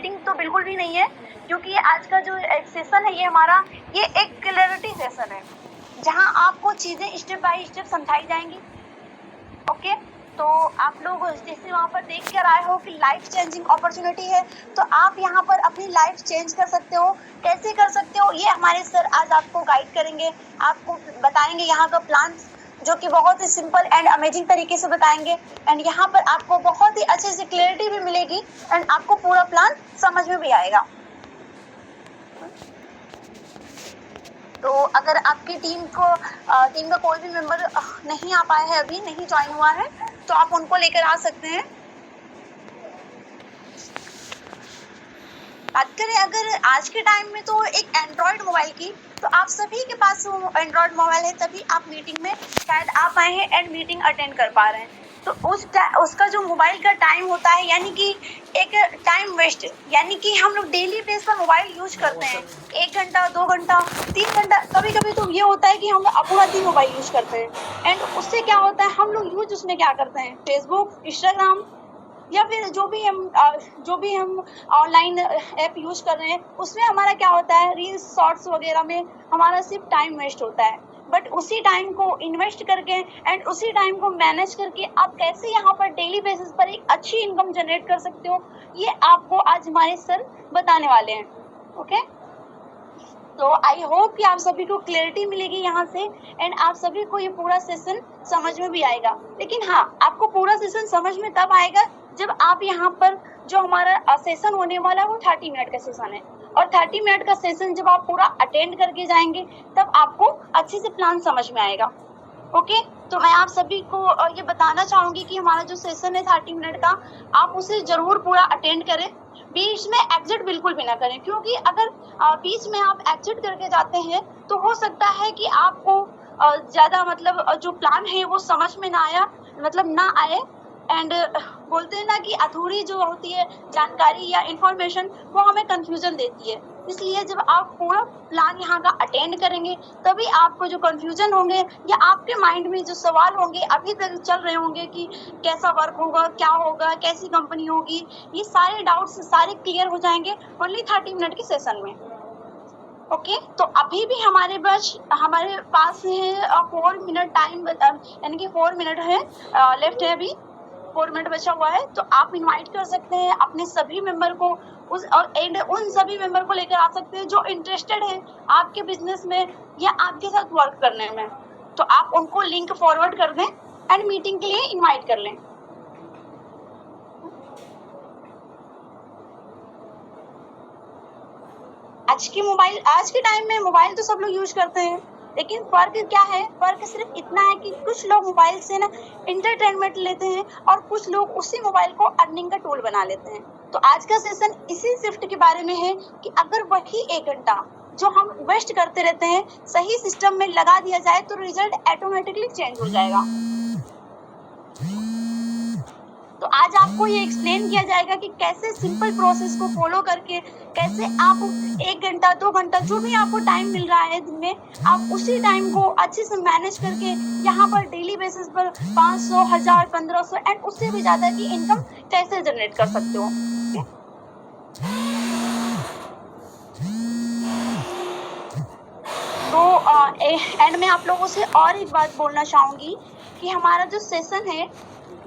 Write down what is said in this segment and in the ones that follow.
Meeting तो बिल्कुल भी नहीं है, क्योंकि आज का जो सेशन है ये एक क्लैरिटी सेशन है, जहां आपको चीजें स्टेप बाय स्टेप समझाई जाएंगी। ओके, तो आप लोग जैसे वहाँ पर देख कर आए हो कि लाइफ चेंजिंग अपॉर्चुनिटी है, तो आप यहाँ पर अपनी लाइफ चेंज कर सकते हो। कैसे कर सकते हो, ये हमारे सर आज आपको गाइड करेंगे, आपको बताएंगे यहाँ का प्लान, जो कि बहुत ही सिंपल एंड अमेजिंग तरीके से बताएंगे। एंड यहाँ पर आपको बहुत ही अच्छे से क्लैरिटी भी मिलेगी एंड आपको पूरा प्लान समझ में भी आएगा। तो अगर आपकी टीम का कोई भी मेंबर नहीं आ पाया है, अभी नहीं ज्वाइन हुआ है, तो आप उनको लेकर आ सकते हैं। बात करें अगर आज के टाइम में तो एक एंड्रॉयड मोबाइल की, तो आप सभी के पास एंड्रॉयड मोबाइल है, तभी आप मीटिंग में शायद आ पाए हैं एंड मीटिंग अटेंड कर पा रहे हैं। तो उसका जो मोबाइल का टाइम होता है, यानी कि एक टाइम वेस्ट, यानी कि हम लोग डेली बेस पर मोबाइल यूज करते हैं 1 घंटा 2 घंटा 3 घंटा, कभी कभी तो ये होता है कि हम पूरा दिन मोबाइल यूज करते हैं। एंड उससे क्या होता है, हम लोग यूज उसमें क्या करते हैं, फेसबुक, इंस्टाग्राम, या फिर जो भी हम ऑनलाइन ऐप यूज कर रहे हैं, उसमें हमारा क्या होता है, रील्स, शॉर्ट्स वगैरह में हमारा सिर्फ टाइम वेस्ट होता है। बट उसी टाइम को इन्वेस्ट करके एंड उसी टाइम को मैनेज करके आप कैसे यहाँ पर डेली बेसिस पर एक अच्छी इनकम जनरेट कर सकते हो, ये आपको आज हमारे सर बताने वाले हैं। ओके, तो आई होप कि आप सभी को क्लैरिटी मिलेगी यहाँ से एंड आप सभी को ये पूरा सेशन समझ में भी आएगा। लेकिन हाँ, आपको पूरा सेशन समझ में तब आएगा जब आप यहाँ पर, जो हमारा सेशन होने वाला है वो 30 मिनट का सेशन है, और 30 मिनट का सेशन जब आप पूरा अटेंड करके जाएंगे, तब आपको अच्छे से प्लान समझ में आएगा। ओके, तो मैं आप सभी को ये बताना चाहूंगी कि हमारा जो सेशन है 30 मिनट का, आप उसे जरूर पूरा अटेंड करें, बीच में एग्जिट बिल्कुल भी ना करें, क्योंकि अगर बीच में आप एग्जिट करके जाते हैं तो हो सकता है कि आपको ज्यादा मतलब जो प्लान है वो समझ में ना आए। एंड बोलते हैं ना कि अधूरी जो होती है जानकारी या इंफॉर्मेशन, वो हमें कंफ्यूजन देती है। इसलिए जब आप पूरा प्लान यहाँ का अटेंड करेंगे, तभी आपको जो कंफ्यूजन होंगे या आपके माइंड में जो सवाल होंगे अभी तक चल रहे होंगे कि कैसा वर्क होगा, क्या होगा, कैसी कंपनी होगी, ये सारे डाउट्स सारे क्लियर हो जाएंगे ओनली 30 मिनट के सेशन में। ओके, तो अभी भी हमारे पास है 4 मिनट टाइम, यानी कि 4 मिनट है लेफ्ट है, अभी 4 मिनट बचा हुआ है। तो आप इनवाइट कर सकते हैं अपने सभी मेंबर को, उन सभी मेंबर को लेकर आ सकते हैं जो इंटरेस्टेड है आपके बिजनेस में या आपके साथ वर्क करने में। तो आप उनको लिंक फॉरवर्ड कर दें एंड मीटिंग के लिए इनवाइट कर लें। आज के टाइम में मोबाइल तो सब लोग यूज करते हैं, लेकिन फर्क क्या है, फर्क सिर्फ इतना है कि कुछ लोग मोबाइल से ना इंटरटेनमेंट लेते हैं और कुछ लोग उसी मोबाइल को अर्निंग का टूल बना लेते हैं। तो आज का सेशन इसी शिफ्ट के बारे में है कि अगर वही 1 घंटा जो हम वेस्ट करते रहते हैं सही सिस्टम में लगा दिया जाए, तो रिजल्ट ऑटोमेटिकली चेंज हो जाएगा। तो आज आपको ये एक्सप्लेन किया जाएगा कि कैसे सिंपल प्रोसेस को फॉलो करके कैसे आप 1 घंटा 2 घंटा जो भी आपको टाइम मिल रहा है दिन में, आप उसी टाइम को अच्छे से मैनेज करके यहाँ पर डेली बेसिस पर 500, 1000, 1500 एंड उससे भी ज्यादा की इनकम कैसे जनरेट कर सकते हो। तो एंड में आप लोगों से और एक बात बोलना चाहूंगी कि हमारा जो सेशन है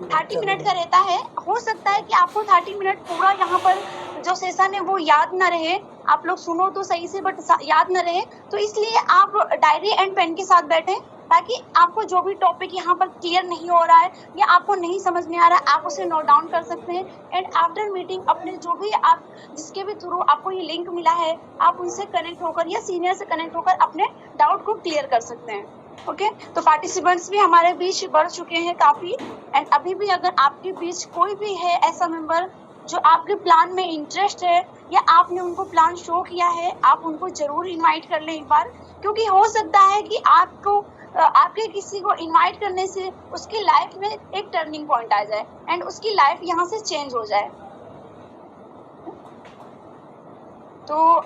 30 मिनट का रहता है। हो सकता है कि आपको 30 मिनट पूरा यहाँ पर जो सेशन है वो याद ना रहे, आप लोग सुनो तो सही से बट याद ना रहे, तो इसलिए आप डायरी एंड पेन के साथ बैठें, ताकि आपको जो भी टॉपिक यहाँ पर क्लियर नहीं हो रहा है या आपको नहीं समझ में आ रहा है, आप उसे नोट डाउन कर सकते हैं। एंड आफ्टर मीटिंग अपने जो भी आप जिसके भी थ्रू आपको ये लिंक मिला है, आप उनसे कनेक्ट होकर या सीनियर से कनेक्ट होकर अपने डाउट को क्लियर कर सकते हैं। ओके, तो पार्टिसिपेंट्स भी हमारे बीच बढ़ चुके हैं काफ़ी। एंड अभी भी अगर आपके बीच कोई भी है ऐसा मेंबर जो आपके प्लान में इंटरेस्ट है या आपने उनको प्लान शो किया है, आप उनको ज़रूर इनवाइट कर लें एक बार, क्योंकि हो सकता है कि आपके किसी को इनवाइट करने से उसकी लाइफ में एक टर्निंग पॉइंट आ जाए एंड उसकी लाइफ यहाँ से चेंज हो जाए। तो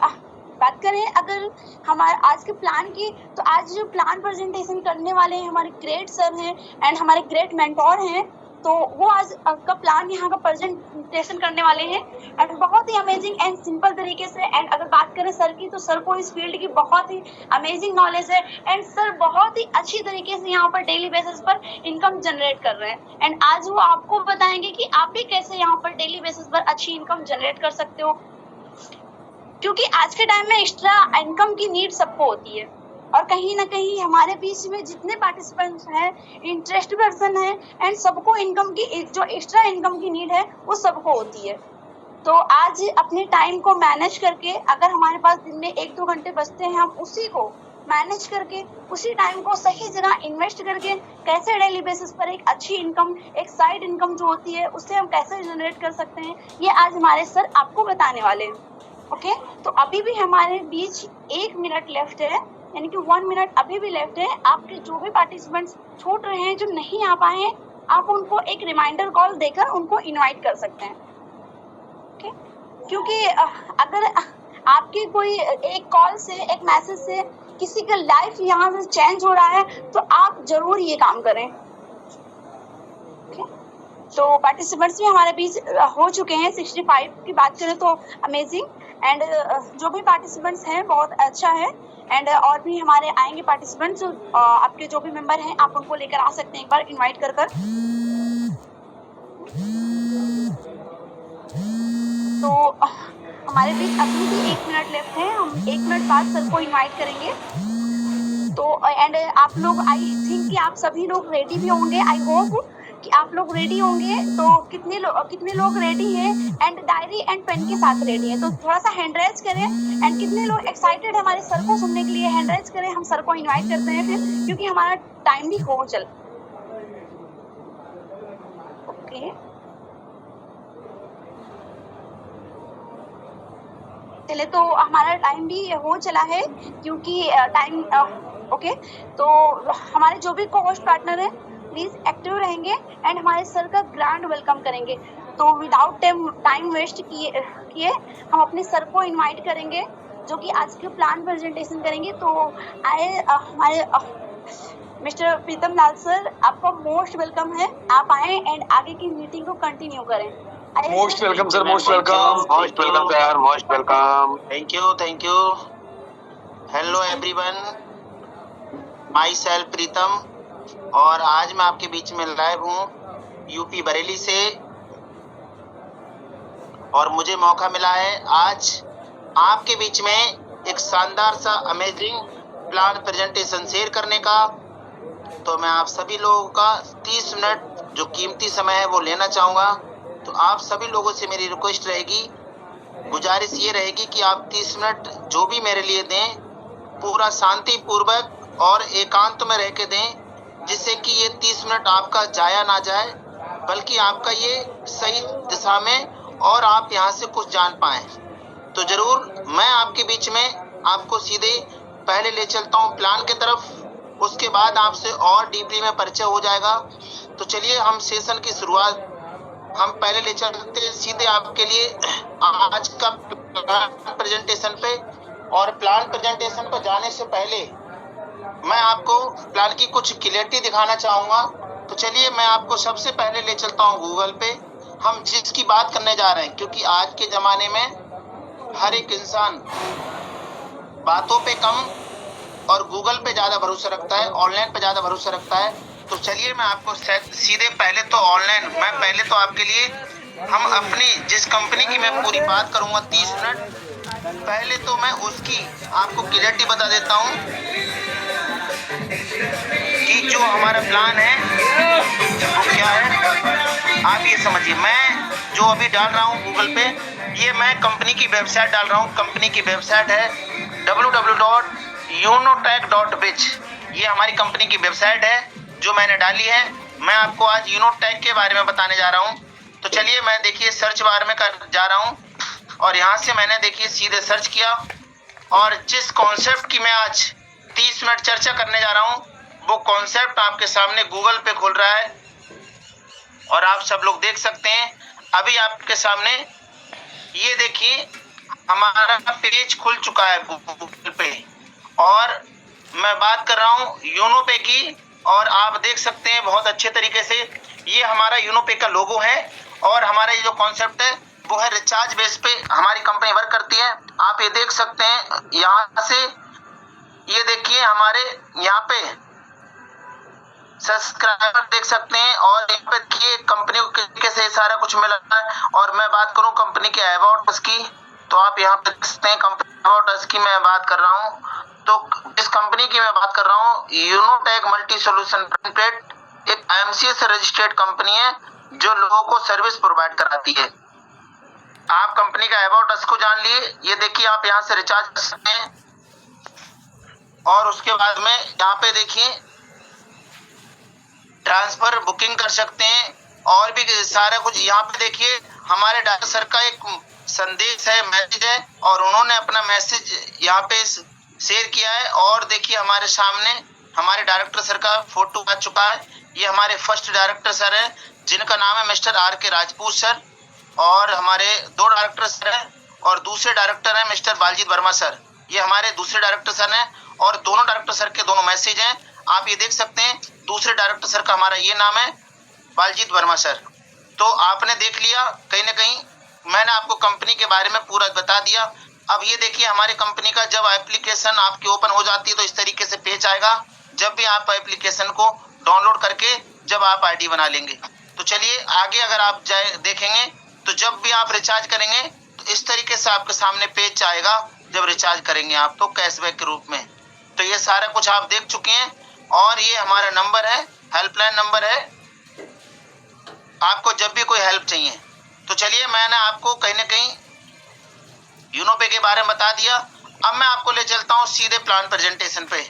बात करें अगर हमारे आज के प्लान की, तो आज जो प्लान प्रेजेंटेशन करने वाले हैं हमारे ग्रेट सर हैं एंड हमारे ग्रेट मेंटोर हैं, तो वो आज का प्लान यहाँ का प्रेजेंटेशन करने वाले हैं एंड बहुत ही अमेजिंग एंड सिंपल तरीके से। एंड अगर बात करें सर की, तो सर को इस फील्ड की बहुत ही अमेजिंग नॉलेज है एंड सर बहुत ही अच्छी तरीके से यहाँ पर डेली बेसिस पर इनकम जनरेट कर रहे हैं। एंड आज वो आपको बताएंगे कि आप भी कैसे यहाँ पर डेली बेसिस पर अच्छी इनकम जनरेट कर सकते हो, क्योंकि आज के टाइम में एक्स्ट्रा इनकम की नीड सबको होती है और कहीं ना कहीं हमारे बीच में जितने पार्टिसिपेंट्स हैं, इंटरेस्ट पर्सन है एंड सबको इनकम की जो एक्स्ट्रा इनकम की नीड है वो सबको होती है। तो आज अपने टाइम को मैनेज करके, अगर हमारे पास दिन में 1-2 घंटे बचते हैं, हम उसी को मैनेज करके उसी टाइम को सही जगह इन्वेस्ट करके कैसे डेली बेसिस पर एक अच्छी इनकम, एक साइड इनकम जो होती है उससे हम कैसे जनरेट कर सकते हैं, ये आज हमारे सर आपको बताने वाले हैं। ओके, तो अभी भी हमारे बीच 1 मिनट लेफ्ट है, यानी कि 1 मिनट अभी भी लेफ्ट है। आपके जो भी पार्टिसिपेंट्स छूट रहे हैं, जो नहीं आ पाए हैं, आप उनको एक रिमाइंडर कॉल देकर उनको इनवाइट कर सकते हैं। ओके, क्योंकि अगर आपकी कोई एक कॉल से, एक मैसेज से किसी का लाइफ यहाँ से चेंज हो रहा है, तो आप जरूर ये काम करें। ओके, तो पार्टिसिपेंट्स भी हमारे बीच हो चुके हैं। 65 की बात करें तो अमेजिंग एंड जो भी पार्टिसिपेंट्स हैं बहुत अच्छा है एंड और भी हमारे आएंगे पार्टिसिपेंट्स। आपके जो भी मेंबर हैं आप उनको लेकर आ सकते हैं एक बार इनवाइट कर कर। तो हमारे बीच अभी भी 1 मिनट लेफ्ट है, हम 1 मिनट बाद सर को इनवाइट करेंगे। तो एंड आप लोग, आई थिंक कि आप सभी लोग रेडी भी होंगे, आई होप कि आप लोग रेडी होंगे। तो कितने लोग रेडी हैं एंड डायरी एंड पेन के साथ रेडी हैं, तो थोड़ा सा हैंड रेज करें। एंड कितने लोग एक्साइटेड है हमारे सर को सुनने के लिए, हैंड रेज करें। हम सर को इनवाइट करते हैं फिर, क्योंकि हमारा टाइम भी हो चल। ओके, चले तो हमारा टाइम भी हो चला है, क्योंकि टाइम ओके। तो हमारे जो भी को होस्ट पार्टनर हैं प्लीज एक्टिव रहेंगे एंड हमारे सर का ग्रैंड वेलकम करेंगे। तो विदाउट टाइम वेस्ट किए हम अपने सर को इनवाइट करेंगे, जो कि आज के प्लान प्रेजेंटेशन करेंगे। तो आए हमारे मिस्टर प्रीतम लाल सर, आपका मोस्ट वेलकम है। आप आए एंड आगे की मीटिंग को कंटिन्यू करें। Most welcome sir, most welcome, most welcome sir, most welcome. Thank you. Hello everyone, myself Pritam, और आज मैं आपके बीच में लाइव हूँ यूपी बरेली से। और मुझे मौका मिला है आज आपके बीच में एक शानदार सा अमेजिंग प्लान प्रेजेंटेशन शेयर करने का। तो मैं आप सभी लोगों का 30 मिनट जो कीमती समय है वो लेना चाहूँगा। तो आप सभी लोगों से मेरी रिक्वेस्ट रहेगी, गुजारिश ये रहेगी कि आप 30 मिनट जो भी मेरे लिए दें, पूरा शांतिपूर्वक और एकांत में रह के दें, जिससे कि ये 30 मिनट आपका जाया ना जाए, बल्कि आपका ये सही दिशा में और आप यहाँ से कुछ जान पाएं। तो जरूर मैं आपके बीच में आपको सीधे पहले ले चलता हूँ प्लान की तरफ, उसके बाद आपसे और डीपली में परिचय हो जाएगा। तो चलिए हम सेशन की शुरुआत हम पहले ले चलते हैं सीधे आपके लिए आज का प्लान प्रेजेंटेशन पे। और प्लान प्रेजेंटेशन पर जाने से पहले मैं आपको प्लान की कुछ क्लियरिटी दिखाना चाहूँगा। तो चलिए मैं आपको सबसे पहले ले चलता हूँ गूगल पे, हम जिसकी बात करने जा रहे हैं, क्योंकि आज के ज़माने में हर एक इंसान बातों पे कम और गूगल पे ज़्यादा भरोसा रखता है, ऑनलाइन पे ज़्यादा भरोसा रखता है। तो चलिए मैं आपको सीधे पहले तो ऑनलाइन, मैं पहले तो आपके लिए हम अपनी जिस कंपनी की मैं पूरी बात करूँगा 30 मिनट, पहले तो मैं उसकी आपको क्लियरिटी बता देता हूँ कि जो हमारा प्लान है वो क्या है। आप ये समझिए, मैं जो अभी डाल रहा हूँ गूगल पे, ये मैं कंपनी की वेबसाइट डाल रहा हूँ। कंपनी की वेबसाइट है www.unotech.biz। ये हमारी कंपनी की वेबसाइट है जो मैंने डाली है। मैं आपको आज यूनोटेक के बारे में बताने जा रहा हूँ। तो चलिए मैं देखिए सर्च बार में जा रहा हूँ और यहाँ से मैंने देखिए सीधे सर्च किया, और जिस कॉन्सेप्ट की मैं आज 30 मिनट चर्चा करने जा रहा हूँ वो कॉन्सेप्ट आपके सामने गूगल पे खुल रहा है और आप सब लोग देख सकते हैं अभी आपके सामने। ये देखिए हमारा पेज खुल चुका है गूगल पे, और मैं बात कर रहा हूँ यूनो पे की और आप देख सकते हैं बहुत अच्छे तरीके से ये हमारा यूनोपे का लोगो है। और हमारा ये जो कॉन्सेप्ट है वो है रिचार्ज बेस पे हमारी कंपनी वर्क करती है। आप ये देख सकते हैं यहाँ से, ये देखिए हमारे यहाँ पे सब्सक्राइबर देख सकते हैं और यहाँ पे देखिए कंपनी को कैसे सारा कुछ मिला है। और मैं बात करूँ कंपनी के अबाउट अस की, तो आप यहाँ पे देख सकते हैं कंपनी अबाउट अस की मैं बात कर रहा हूँ। तो इस कंपनी की मैं बात कर रहा हूँ, यूनोटेक मल्टी सोल्यूशन लिमिटेड एक एमसीएस रजिस्टर्ड कंपनी है जो लोगों को सर्विस प्रोवाइड कराती है। आप कंपनी का अबाउट अस को जान लिए। ये देखिए आप यहाँ से रिचार्ज कर सकते हैं और उसके बाद में यहाँ पे देखिए ट्रांसफर बुकिंग कर सकते हैं और भी सारा कुछ। यहाँ पे देखिए हमारे डायरेक्टर सर का एक संदेश है, मैसेज है, और उन्होंने अपना मैसेज यहाँ पे शेयर किया है। और देखिए हमारे सामने हमारे डायरेक्टर सर का फोटो आ चुका है। ये हमारे फर्स्ट डायरेक्टर सर है जिनका नाम है मिस्टर आर.के. राजपूत सर, और हमारे 2 डायरेक्टर सर हैं और दूसरे डायरेक्टर हैं मिस्टर बालजीत वर्मा सर। ये हमारे दूसरे डायरेक्टर सर हैं और दोनों डायरेक्टर सर के दोनों मैसेज हैं। आप ये देख सकते हैं दूसरे डायरेक्टर सर का हमारा ये नाम है बालजीत वर्मा सर। तो आपने देख लिया, कहीं ना कहीं मैंने आपको कंपनी के बारे में पूरा बता दिया। अब ये देखिए हमारी कंपनी का जब एप्लीकेशन आपकी ओपन हो जाती है तो इस तरीके से पेज आएगा। जब भी आप एप्लीकेशन को डाउनलोड करके जब आप आईडी बना लेंगे, तो चलिए आगे अगर आप जाए देखेंगे तो जब भी आप रिचार्ज करेंगे तो इस तरीके से आपके सामने पेज आएगा जब रिचार्ज करेंगे आप तो कैशबैक के रूप में। तो ये सारा कुछ आप देख चुके हैं और ये हमारा नंबर है, हेल्पलाइन नंबर है, आपको जब भी कोई हेल्प चाहिए। तो चलिए मैंने आपको कहीं ना कहीं यूनोपे के बारे में बता दिया। अब मैं आपको ले चलता हूँ सीधे प्लान प्रेजेंटेशन पे।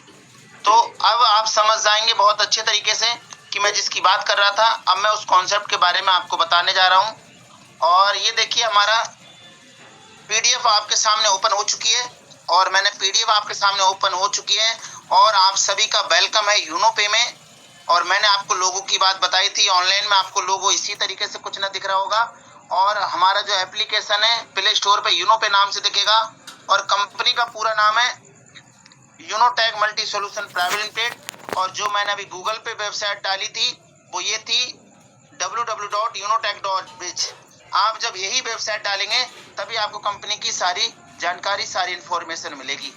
तो अब आप समझ जाएंगे बहुत अच्छे तरीके से कि मैं जिसकी बात कर रहा था, अब मैं उस कॉन्सेप्ट के बारे में आपको बताने जा रहा हूँ। और ये देखिए हमारा पीडीएफ आपके सामने ओपन हो चुकी है और मैंने पीडीएफ आपके सामने ओपन हो चुकी है और आप सभी का वेलकम है यूनोपे में। और मैंने आपको लोगो की बात बताई थी, ऑनलाइन में आपको लोगो इसी तरीके से कुछ ना दिख रहा होगा। और हमारा जो एप्लीकेशन है प्ले स्टोर पे यूनोपे नाम से दिखेगा और कंपनी का पूरा नाम है यूनोटेक मल्टी सोल्यूशन प्राइवेट लिमिटेड। और जो मैंने अभी गूगल पे वेबसाइट डाली थी वो ये थी www.unotech.biz। आप जब यही वेबसाइट डालेंगे तभी आपको कंपनी की सारी जानकारी, सारी इंफॉर्मेशन मिलेगी।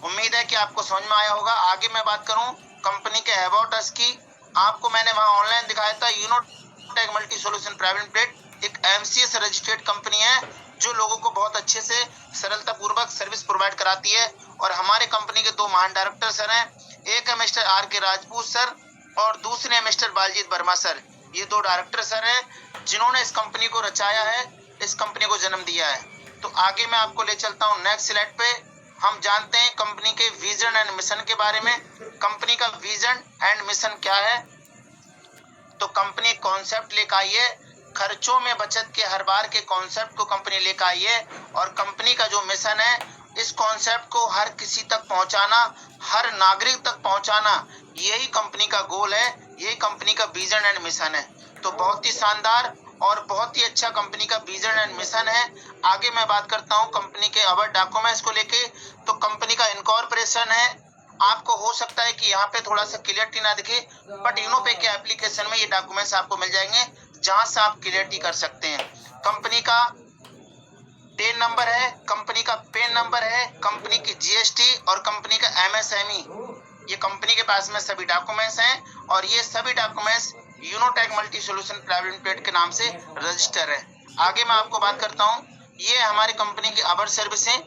उम्मीद है कि आपको समझ में आया होगा। आगे मैं बात करूं कंपनी के अबाउट अस की, आपको मैंने वहां ऑनलाइन दिखाया था। यूनोटेक मल्टी सोल्यूशन प्राइवेट लिमिटेड एक एमसीएस रजिस्टर्ड कंपनी है जो लोगों को बहुत अच्छे से सरलता पूर्वक सर्विस प्रोवाइड कराती है। और हमारे कंपनी के 2 महान डायरेक्टर सर हैं, एक है मिस्टर आर.के. राजपूत सर और दूसरे है मिस्टर बालजीत वर्मा सर। ये 2 डायरेक्टर सर हैं जिन्होंने इस कंपनी को रचाया है, इस कंपनी को जन्म दिया है। तो आगे मैं आपको ले चलता हूँ नेक्स्ट स्लाइड पे। हम जानते हैं कंपनी के विजन एंड मिशन के बारे में। कंपनी का विजन एंड मिशन क्या है? तो कंपनी कॉन्सेप्ट लेकर आई है, खर्चों में बचत के हर बार के कॉन्सेप्ट को कंपनी लेकर आई है। और कंपनी का जो मिशन है, इस कॉन्सेप्ट को हर किसी तक पहुंचाना, हर नागरिक तक पहुंचाना, यही कंपनी का गोल है, यही कंपनी का विजन एंड मिशन है। तो बहुत ही शानदार और बहुत ही अच्छा कंपनी का विजन एंड मिशन है। आगे मैं बात करता हूं कंपनी के अदर डॉक्यूमेंट्स को लेके। तो कंपनी का इनकॉर्पोरेशन है। आपको हो सकता है कि यहाँ पे थोड़ा सा क्लियरिटी ना दिखे, बट यूनोपे के एप्लीकेशन में ये डॉक्यूमेंट्स आपको मिल जाएंगे जहां से आप क्लियरिटी कर सकते हैं। कंपनी का टेन नंबर है, कंपनी का पेन नंबर है, कंपनी की जीएसटी और कंपनी का एमएसएमई, ये कंपनी के पास में सभी डॉक्यूमेंट्स हैं। और ये सभी documents Unotech Multi Solution private limited के नाम से रजिस्टर है। आगे मैं आपको बात करता हूँ, ये हमारी कंपनी की अदर सर्विसें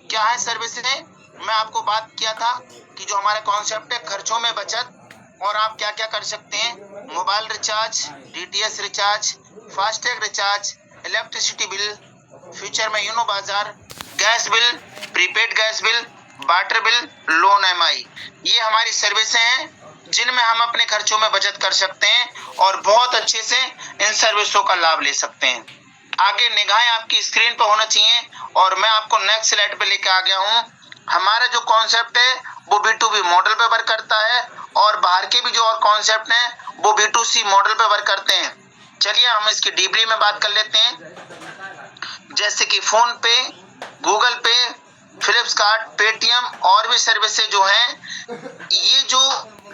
क्या है। सर्विसें मैं आपको बात किया था कि जो हमारा कॉन्सेप्ट है खर्चों में बचत, और आप क्या क्या कर सकते हैं, mobile recharge, DTH recharge, FASTag recharge, electricity bill, future में यूनो बाजार, gas bill, prepaid gas bill, water bill, loan MI, ये हमारी सर्विसें हैं जिनमें हम अपने खर्चों में बचत कर सकते हैं और बहुत अच्छे से इन सर्विसों का लाभ ले सकते हैं। आगे निगाहें आपकी स्क्रीन पर होना चाहिए और मैं आपको नेक्स्ट स्लाइड पे लेके आ गया हूँ। हमारा जो कॉन्सेप्ट है वो B2B मॉडल पे वर्क करता है और बाहर के भी जो और कॉन्सेप्ट हैं वो B2C मॉडल पे वर्क करते हैं। चलिए हम इसकी डीपली में बात कर लेते हैं, जैसे कि फोन पे, गूगल पे, फ्लिपकार्ट, पेटीएम और भी सर्विसेज जो हैं, ये जो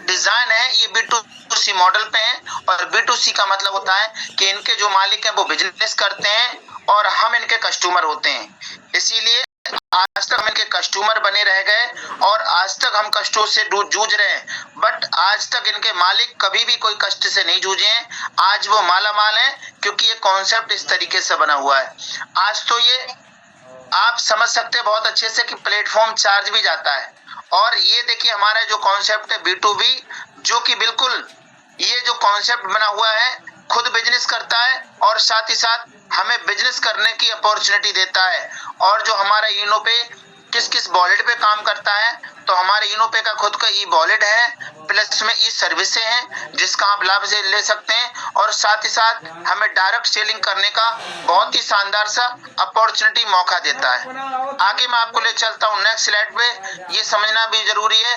डिजाइन है ये B2C मॉडल पे है, और B2C का मतलब होता है कि इनके जो मालिक हैं वो बिजनेस करते हैं और हम इनके कस्टमर होते हैं। इसीलिए आज तक हम इनके कस्टमर बने रह गए और आज तक हम कष्टों से जूझ रहे हैं, बट आज तक इनके मालिक कभी भी कोई कष्ट से नहीं जूझे हैं। आज वो माला माल है क्योंकि ये कॉन्सेप्ट इस तरीके से बना हुआ है। आज तो ये आप समझ सकते हैं बहुत अच्छे से कि प्लेटफॉर्म चार्ज भी जाता है। और ये देखिए हमारा जो कॉन्सेप्ट है B2B, जो कि बिल्कुल ये जो कॉन्सेप्ट बना हुआ है खुद बिजनेस करता है और साथ ही साथ हमें बिजनेस करने की अपॉर्चुनिटी देता है। और जो हमारा इनोपे किस किस वॉलेट पे काम करता है, तो हमारे इनोपे का खुद का ई वॉलेट है, प्लस में ई सर्विसेज हैं जिसका आप लाभ से ले सकते हैं, और साथ ही साथ हमें डायरेक्ट सेलिंग करने का बहुत ही शानदार सा अपॉर्चुनिटी मौका देता है। आगे मैं आपको ले चलता हूँ नेक्स्ट स्लाइड पे। ये समझना भी जरूरी है,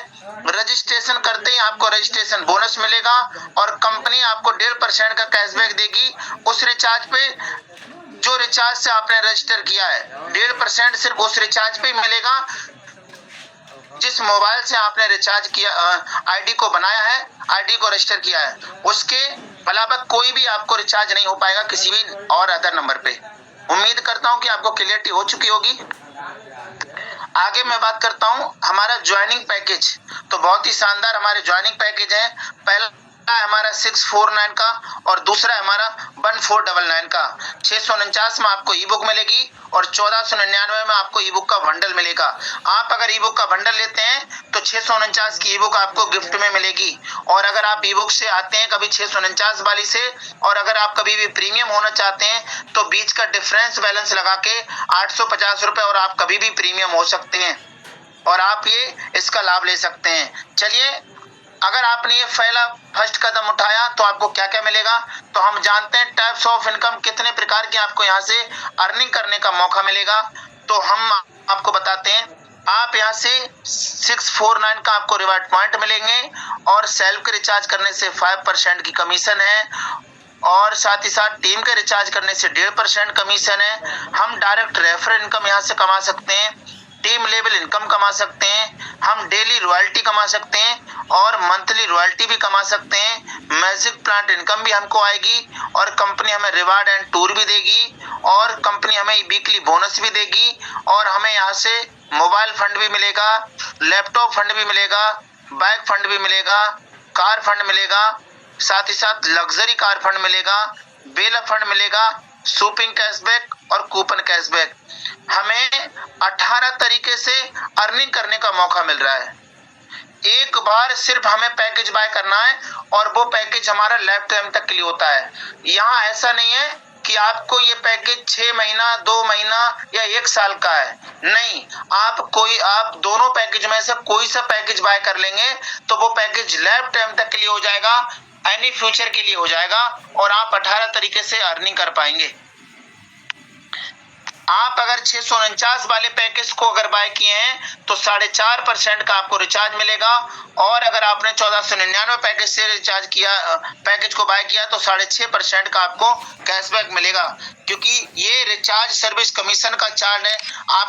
रजिस्ट्रेशन करते ही आपको रजिस्ट्रेशन बोनस मिलेगा और कंपनी आपको 1.5% का कैशबैक देगी उस रिचार्ज पे जो रिचार्ज से आपने रजिस्टर किया है। 1.5% सिर्फ उस रिचार्ज पे मिलेगा जिस मोबाइल से आपने रिचार्ज किया, आईडी को बनाया है, आईडी को रजिस्टर किया है, उसके अलावा कोई भी आपको रिचार्ज नहीं हो पाएगा किसी भी और अदर नंबर पे। उम्मीद करता हूं कि आपको क्लियरिटी हो चुकी होगी। आगे मैं बात करता हूं हमारा ज्वाइनिंग पैकेज। तो बहुत ही शानदार हमारे ज्वाइनिंग पैकेज है। पहला है हमारा 649 का और दूसरा है हमारा 1499 का। 649 में आपको ई बुक मिलेगी और 1499 में आपको ई बुक का बंडल मिलेगा। आप अगर ई बुक का बंडल लेते हैं तो 649 की ई बुक आपको गिफ्ट में मिलेगी। और अगर आप ई बुक से आते हैं कभी 649 वाली से, और अगर आप कभी भी प्रीमियम होना चाहते हैं तो बीच का डिफरेंस बैलेंस लगा के 850 रुपए और आप कभी भी प्रीमियम हो सकते हैं और आप ये इसका लाभ ले सकते हैं। चलिए, अगर आपने ये फर्स्ट कदम उठाया तो आपको क्या क्या मिलेगा, तो हम जानते हैं टाइप्स ऑफ इनकम कितने प्रकार की आपको यहाँ से अर्निंग करने का मौका मिलेगा। तो हम आपको बताते हैं, आप यहाँ से 649 का आपको रिवार्ड पॉइंट मिलेंगे और सेल्फ के रिचार्ज करने से 5% की कमीशन है और साथ ही साथ टीम के रिचार्ज करने से 1.5% कमीशन है। हम डायरेक्ट रेफरल इनकम यहाँ से कमा सकते हैं, टीम लेवल इनकम कमा सकते हैं, हम डेली रॉयल्टी कमा सकते हैं और मंथली रॉयल्टी भी कमा सकते हैं। मैजिक प्लांट इनकम भी हमको आएगी और कंपनी हमें रिवार्ड एंड टूर भी देगी और कंपनी हमें वीकली बोनस भी देगी और हमें यहाँ से मोबाइल फंड भी मिलेगा, लैपटॉप फंड भी मिलेगा, बाइक फंड भी मिलेगा, कार फंड मिलेगा, साथ ही साथ लग्जरी कार फंड मिलेगा, बेला फंड मिलेगा, शॉपिंग कैशबैक और कूपन कैशबैक। हमें 18 तरीके से अर्निंग करने का मौका मिल रहा है। एक बार सिर्फ हमें पैकेज बाय करना है और वो पैकेज हमारा लाइफ टाइम तक के लिए होता है। यहाँ ऐसा नहीं है कि आपको ये पैकेज 6 महीना, 2 महीना या 1 साल का है, नहीं। आप दोनों पैकेज में से कोई सा पैकेज बाय कर लेंगे तो वो पैकेज लाइफ टाइम तक के लिए हो जाएगा, एनी फ्यूचर के लिए हो जाएगा और आप 18 तरीके से अर्निंग कर पाएंगे। आप अगर 649 वाले पैकेज को अगर बाय किए हैं तो 4.5% का आपको रिचार्ज मिलेगा और अगर आपने 1499 पैकेज से रिचार्ज किया, पैकेज को बाय किया तो 6.5% का आपको कैशबैक मिलेगा। क्योंकि ये रिचार्ज सर्विस कमीशन का चार्ट है।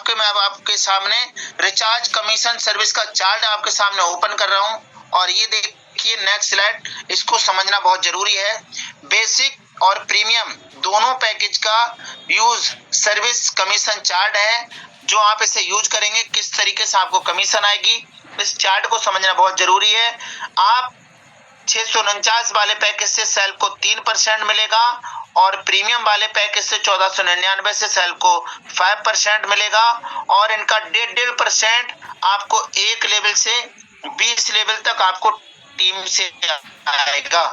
मैं अब आपके सामने रिचार्ज कमीशन सर्विस का चार्ट आपके सामने ओपन कर रहा हूँ और ये देखिए नेक्स्ट स्लाइड, इसको समझना बहुत जरूरी है। बेसिक और प्रीमियम दोनों पैकेज का यूज सर्विस कमीशन चार्ट है। जो आप इसे यूज करेंगे किस तरीके से आपको कमीशन आएगी, इस चार्ट को समझना बहुत जरूरी है। आप 649 वाले पैकेज से सेल्फ को 3% मिलेगा और प्रीमियम वाले पैकेज से 1499 से सेल्फ को 5% मिलेगा और इनका 1.5% आपको 1 लेवल से 20 लेवल तक आपको टीम से आएगा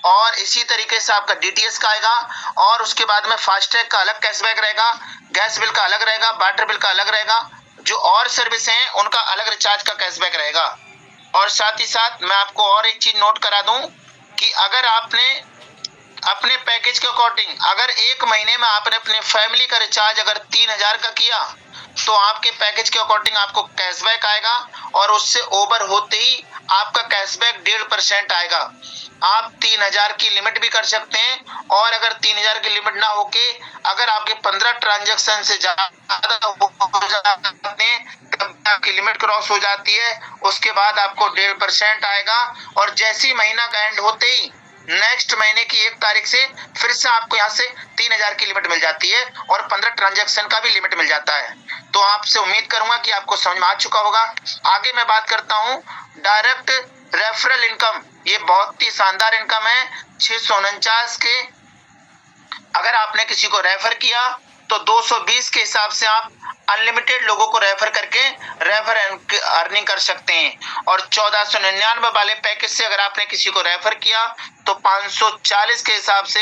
और इसी तरीके से आपका डीटीएस का आएगा और उसके बाद में फास्टैग का अलग कैशबैक रहेगा, गैस बिल का अलग रहेगा, वाटर बिल का अलग रहेगा, जो और सर्विस हैं उनका अलग रिचार्ज का कैशबैक रहेगा। और साथ ही साथ मैं आपको और एक चीज नोट करा दूं कि अगर आपने अपने पैकेज के अकॉर्डिंग अगर 1 महीने में आपने अपने फैमिली का रिचार्ज अगर 3000 का किया तो आपके पैकेज के अकॉर्डिंग आपको कैशबैक आएगा और उससे ओवर होते ही आपका कैशबैक 1.5% आएगा। आप 3000 की लिमिट भी कर सकते हैं, और अगर 3000 की लिमिट ना होके अगर आपके 15 ट्रांजैक्शन से ज्यादा हो जाते हैं, तब आपकी लिमिट क्रॉस हो जाती है, उसके बाद आपको 1.5% आएगा। और जैसे ही महीना का एंड होते ही नेक्स्ट महीने की 1 तारीख से फिर से आपको यहाँ से 3000 की लिमिट मिल जाती है और 15 ट्रांजैक्शन का भी लिमिट मिल जाता है। तो आपसे उम्मीद करूंगा कि आपको समझ में आ चुका होगा। आगे मैं बात करता हूँ डायरेक्ट रेफरल इनकम। ये बहुत ही शानदार इनकम है। 649 के अगर आपने किसी को रेफर किया तो 220 के हिसाब से आप अनलिमिटेड लोगों को रेफर करके रेफर अर्निंग कर सकते हैं। और 1499 वाले पैकेज से अगर आपने किसी को रेफर किया तो 540 के हिसाब से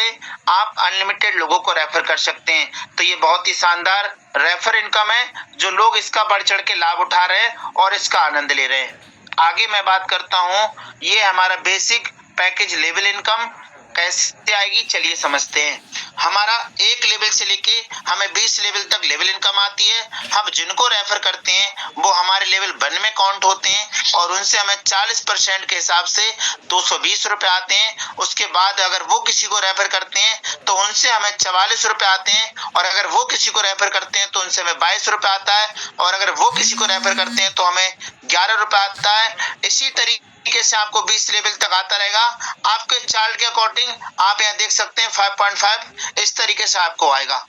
आप अनलिमिटेड लोगों को रेफर कर सकते हैं। तो ये बहुत ही शानदार रेफर इनकम है, जो लोग इसका बढ़ चढ़ के लाभ उठा रहे हैं और इसका आनंद ले रहे हैं। आगे मैं बात करता हूँ, ये हमारा बेसिक पैकेज लेवल इनकम कैसे आएगी, चलिए समझते हैं। हमारा 1 लेवल से लेके हमें 20 लेवल तक लेवल इनकम आती है। हम जिनको रेफर करते हैं वो हमारे लेवल 1 में काउंट होते हैं और उनसे हमें 40% के हिसाब से 220 रुपए आते हैं। उसके बाद अगर वो किसी को रेफर करते हैं तो उनसे हमें 44 रुपए आते हैं, और अगर वो किसी को रेफर करते हैं तो उनसे हमें 22 रुपए आता है, और अगर वो किसी को रेफर करते हैं तो हमें 11 रुपए आता है। इसी तरीके से आपको 20 लेवल तक आता रहेगा। आपके चार्ट के अकॉर्डिंग आप यहाँ देख सकते हैं 5.5 इस तरीके से आपको आएगा।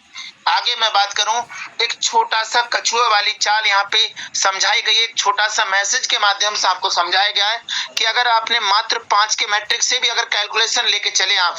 आगे मैं बात करूं, एक छोटा सा कछुए वाली चाल यहाँ पे समझाई गई है। एक छोटा सा मैसेज के माध्यम से आपको समझाया गया है कि अगर आपने मात्र 5 के मैट्रिक से भी अगर कैलकुलेशन लेके चले, आप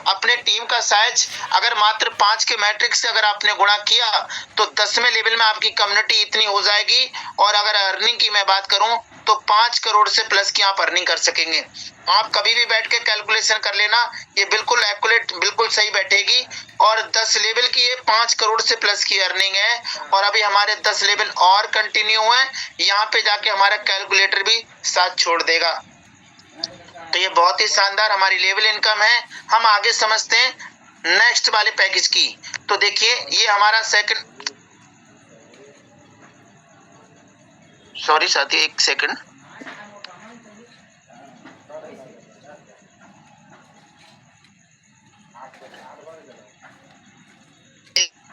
अपने टीम का साइज अगर मात्र 5 के मैट्रिक से अगर आपने गुणा किया तो 10वें लेवल में आपकी कम्युनिटी इतनी हो जाएगी। और अगर अर्निंग की मैं बात करूं तो 5 करोड़ से प्लस की आप अर्निंग कर सकेंगे। आप कभी भी बैठ के कैलकुलेशन कर लेना, ये बिल्कुल एक्यूरेट, बिल्कुल सही बैठेगी। और 10 लेवल की ये 5 करोड़ से प्लस की अर्निंग है। और अभी हमारे 10 लेवल और कंटिन्यू है, यहाँ पे जाके हमारा कैलकुलेटर भी साथ छोड़ देगा। तो ये बहुत ही शानदार हमारी लेवल इनकम है। हम आगे समझते हैं नेक्स्ट वाले पैकेज की। तो देखिए ये हमारा सेकंड, सॉरी साथी एक सेकंड,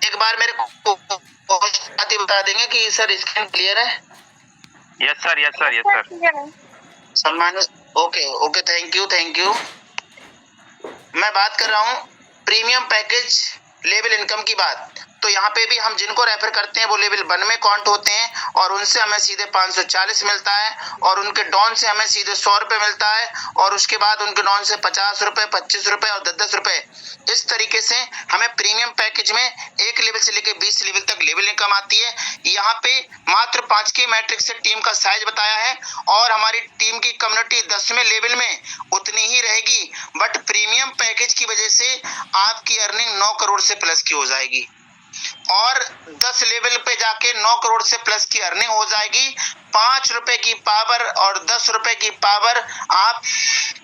एक बार मेरे को साथी बता देंगे कि सर स्क्रीन क्लियर है? Yes sir, yes sir, yes sir. सम्मान, ओके, थैंक यू। मैं बात कर रहा हूँ प्रीमियम पैकेज लेवल इनकम की बात। तो यहाँ पे भी हम जिनको रेफर करते हैं वो लेवल 1 में काउंट होते हैं, और उनसे हमें सीधे 540 मिलता है, और उनके डॉन से हमें सीधे 100 रुपए मिलता है, और उसके बाद उनके डॉन से 50 रुपए, 25 रुपए और 10 रुपए। इस तरीके से हमें प्रीमियम पैकेज में 1 लेवल से लेकर 20 लेवल तक लेवल इनकम आती है। यहाँ पे मात्र 5 के मैट्रिक से टीम का साइज बताया है, और हमारी टीम की कम्युनिटी 10वें लेवल में उतनी ही रहेगी, बट प्रीमियम पैकेज की वजह से आपकी अर्निंग 9 करोड़ से प्लस की हो जाएगी। और 10 लेवल पे जाके 9 करोड़ से प्लस की अर्निंग हो जाएगी। 5 रुपए की पावर और 10 रुपए की पावर, आप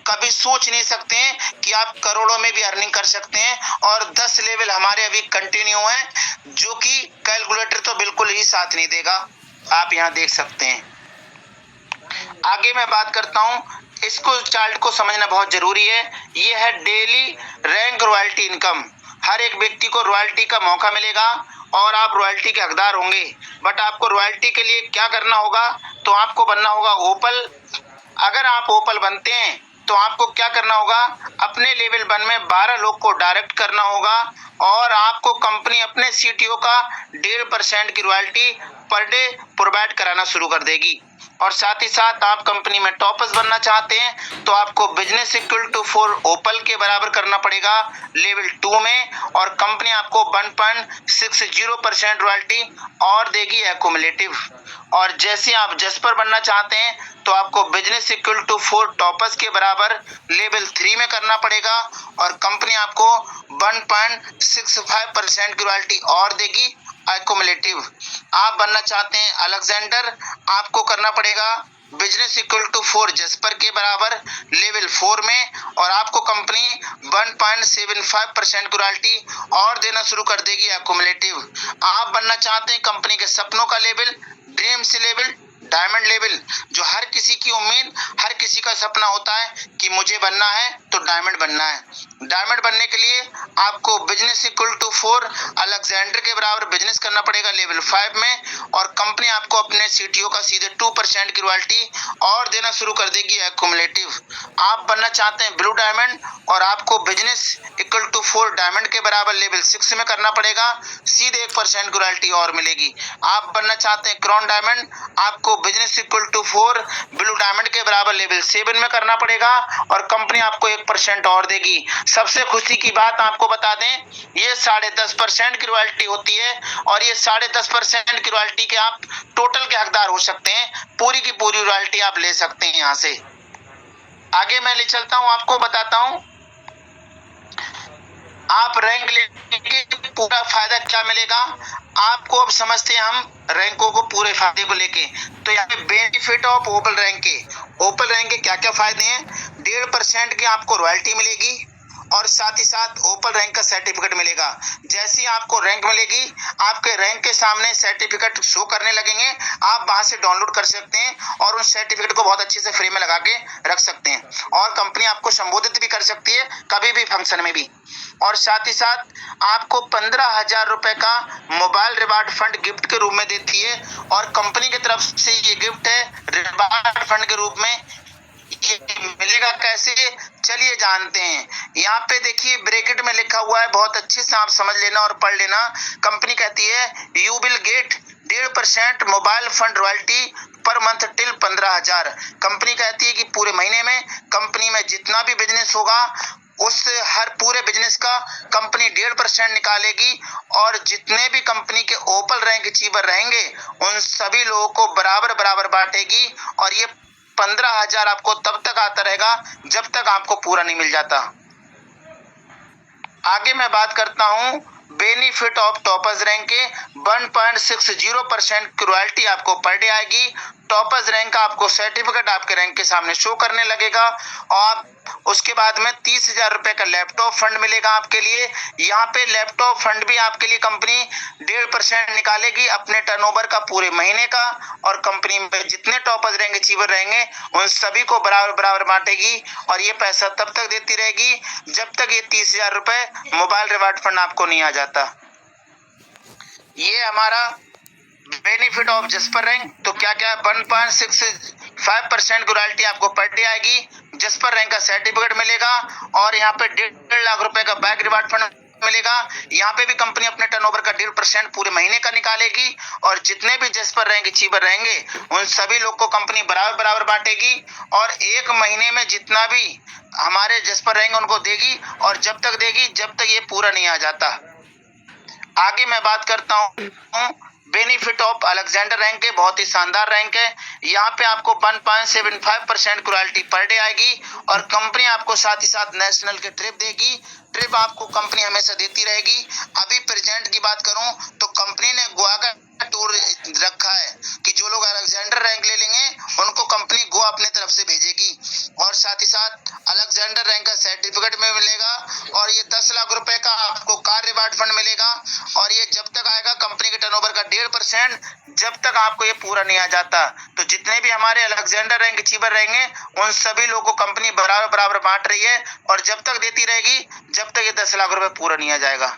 कभी सोच नहीं सकते हैं कि आप करोड़ों में भी अर्निंग कर सकते हैं। और 10 लेवल हमारे अभी कंटिन्यू है, जो कि कैलकुलेटर तो बिल्कुल ही साथ नहीं देगा, आप यहाँ देख सकते हैं। आगे मैं बात करता हूँ, इसको चार्ट को समझना बहुत जरूरी है। ये है डेली रैंक रॉयल्टी इनकम। हर एक व्यक्ति को रॉयल्टी का मौका मिलेगा और आप रॉयल्टी के हकदार होंगे। बट आपको रॉयल्टी के लिए क्या करना होगा, तो आपको बनना होगा ओपल। अगर आप ओपल बनते हैं तो आपको क्या करना होगा, अपने लेवल 1 में 12 लोग को डायरेक्ट करना होगा, और आपको कंपनी अपने सीटीओ का 1.5% की रॉयल्टी पर डे प्रोवाइड कराना शुरू कर देगी। और साथ ही साथ आप कंपनी में टॉपर्स बनना चाहते हैं तो आपको बिजनेस इक्वल टू 4 ओपल के बराबर करना पड़ेगा लेवल 2 में, और कंपनी आपको 1.60% रॉयल्टी और देगी एक्युमुलेटिव। और जैसे आप जस्पर बनना चाहते हैं तो आपको बिजनेस इक्वल टू 4 टॉपर्स के बराबर लेवल 3 में करना पड़ेगा, और कंपनी आपको 1.65% की रॉयल्टी और देगी एक्युमुलेटिव। आप बनना चाहते हैं अलेक्जेंडर, आपको करना पड़ेगा बिजनेस इक्वल टू 4 जस्पर के बराबर लेवल 4 में, और आपको कंपनी 1.75% की रॉयल्टी और देना शुरू कर देगी एक्युमुलेटिव। आप बनना चाहते हैं कंपनी के सपनों का level, dreams level, diamond level, जो हर किसी की उम्मीद, हर किसी का सपना होता है कि मुझे बनना है तो डायमंड बनना है। डायमंड बनने के लिए आपको बिजनेस इक्वल टू 4 अलेक्जेंडर के बराबर बिजनेस करना पड़ेगा लेवल 5 में, और कंपनी आपको अपने सीटीओ का सीधे 2% की रॉयल्टी और देना शुरू कर देगी एक्युमुलेटिव। आप बनना चाहते हैं ब्लू डायमंड और आपको बिजनेस इक्वल टू 4 डायमंड के बराबर लेवल 6 में करना पड़ेगा, सीधे 1% की रॉयल्टी और मिलेगी। आप बनना चाहते हैं क्राउन डायमंड, आपको business equal to 4 blue diamond के बराबर लेवल 7 में करना पड़ेगा और कंपनी आपको 1% और देगी। सबसे खुशी की बात आपको बता दें, ये 10.5% की रॉयल्टी होती है और ये 10.5% की रॉयल्टी के आप टोटल के हकदार हो सकते हैं। पूरी की पूरी रॉयल्टी आप ले सकते हैं। यहाँ से आगे मैं ले चलता हूँ, आपको बताता हूँ आप रैंक लेके पूरा फायदा क्या मिलेगा आपको। अब समझते हैं हम रैंकों को, पूरे फायदे को लेके। तो यहाँ पे बेनिफिट ऑफ ओपन रैंक के, ओपन रैंक के क्या क्या फायदे हैं। 1.5% की आपको रॉयल्टी मिलेगी और साथ ही साथ ओपन रैंक का सर्टिफिकेट मिलेगा। जैसे ही आपको रैंक मिलेगी, आपके रैंक के सामने सर्टिफिकेट शो करने लगेंगे, आप वहां से डाउनलोड कर सकते हैं और उस सर्टिफिकेट को बहुत अच्छे से फ्रेम में लगा के रख सकते हैं और कंपनी आपको संबोधित भी कर सकती है कभी भी फंक्शन में भी। और साथ ही साथ आपको 15,000 रुपए का मोबाइल रिवार्ड फंड गिफ्ट के रूप में देती है और कंपनी की तरफ से ये गिफ्ट है रिवार्ड फंड के रूप में। ये मिलेगा कैसे, चलिए जानते हैं। यहाँ पे देखिए ब्रैकेट में लिखा हुआ है, बहुत अच्छे से आप समझ लेना और पढ़ लेना। कंपनी कहती है you will get 1.5% mobile fund royalty per month till 15,000। Company कहती है कि पूरे महीने में कंपनी में जितना भी बिजनेस होगा उस हर पूरे बिजनेस का कंपनी 1.5% निकालेगी और जितने भी कंपनी के ओपन रैंक अचीवर रहेंगे उन सभी लोगों को बराबर बराबर बांटेगी और ये 15,000 आपको तब तक आता रहेगा जब तक आपको पूरा नहीं मिल जाता। आगे मैं बात करता हूँ बेनिफिट ऑफ टॉपर्स रैंक के। 1.60% की रॉयल्टी आपको पर डे आएगी। टॉपर्स रैंक का आपको सर्टिफिकेट आपके रैंक के सामने शो करने लगेगा और उसके बाद में 30,000 रुपए का लैपटॉप फंड मिलेगा आपके लिए। यहाँ पे लैपटॉप फंड भी आपके लिए कंपनी 1.5% निकालेगी अपने टर्नओवर का पूरे महीने का और कंपनी में जितने टॉपर्स रैंक अचीवर रहेंगे उन सभी को बराबर बराबर बांटेगी और ये पैसा तब तक देती रहेगी जब तक ये 30,000 रुपए मोबाइल रिवार्ड फंड आपको नहीं आ जाता। ये हमारा बेनिफिट ऑफ जस्पर रैंक। तो क्या क्या है, 1.65% की रॉयल्टी आपको पर डे आएगी, जस्पर रैंक का सर्टिफिकेट मिलेगा और यहाँ पे 1.5 लाख रुपए का बैक रिवार्ड फंड मिलेगा। यहाँ पे भी कंपनी अपने टर्नओवर का 1.5% पूरे महीने का निकालेगी और जितने भी जस्पर रैंक अचीवर रहेंगे उन सभी लोग को कंपनी बराबर बराबर बांटेगी और एक महीने में जितना भी हमारे जस्पर रैंक उनको देगी और जब तक देगी जब तक ये पूरा नहीं आ जाता। आगे मैं बात करता हूँ बेनिफिट ऑफ अलेक्जेंडर रैंक के। बहुत ही शानदार रैंक है। यहाँ पे आपको 1.75% की रॉयल्टी पर डे आएगी और कंपनी आपको साथ ही साथ नेशनल के ट्रिप देगी। ट्रिप आपको कंपनी हमेशा देती रहेगी। अभी प्रेजेंट की बात करूं तो कंपनी ने गोवा का टूर रखा है कि जो लोग अलेक्जेंडर रैंक ले लेंगे उनको कंपनी गोवा अपने तरफ से भेजेगी और साथ ही साथ अलेक्जेंडर रैंक का सर्टिफिकेट में मिलेगा और ये 10 लाख रुपए का आपको कार रिवार्ड फंड मिलेगा और ये जब तक आएगा कंपनी के टर्नओवर का 1.5% जब तक आपको ये पूरा नहीं आ जाता। तो जितने भी हमारे अलेक्जेंडर रैंक अचीवर रहेंगे उन सभी लोगों को कंपनी बराबर बराबर बांट रही है और जब तक देती रहेगी जब तक ये 10 लाख रुपए पूरा नहीं आ जाएगा।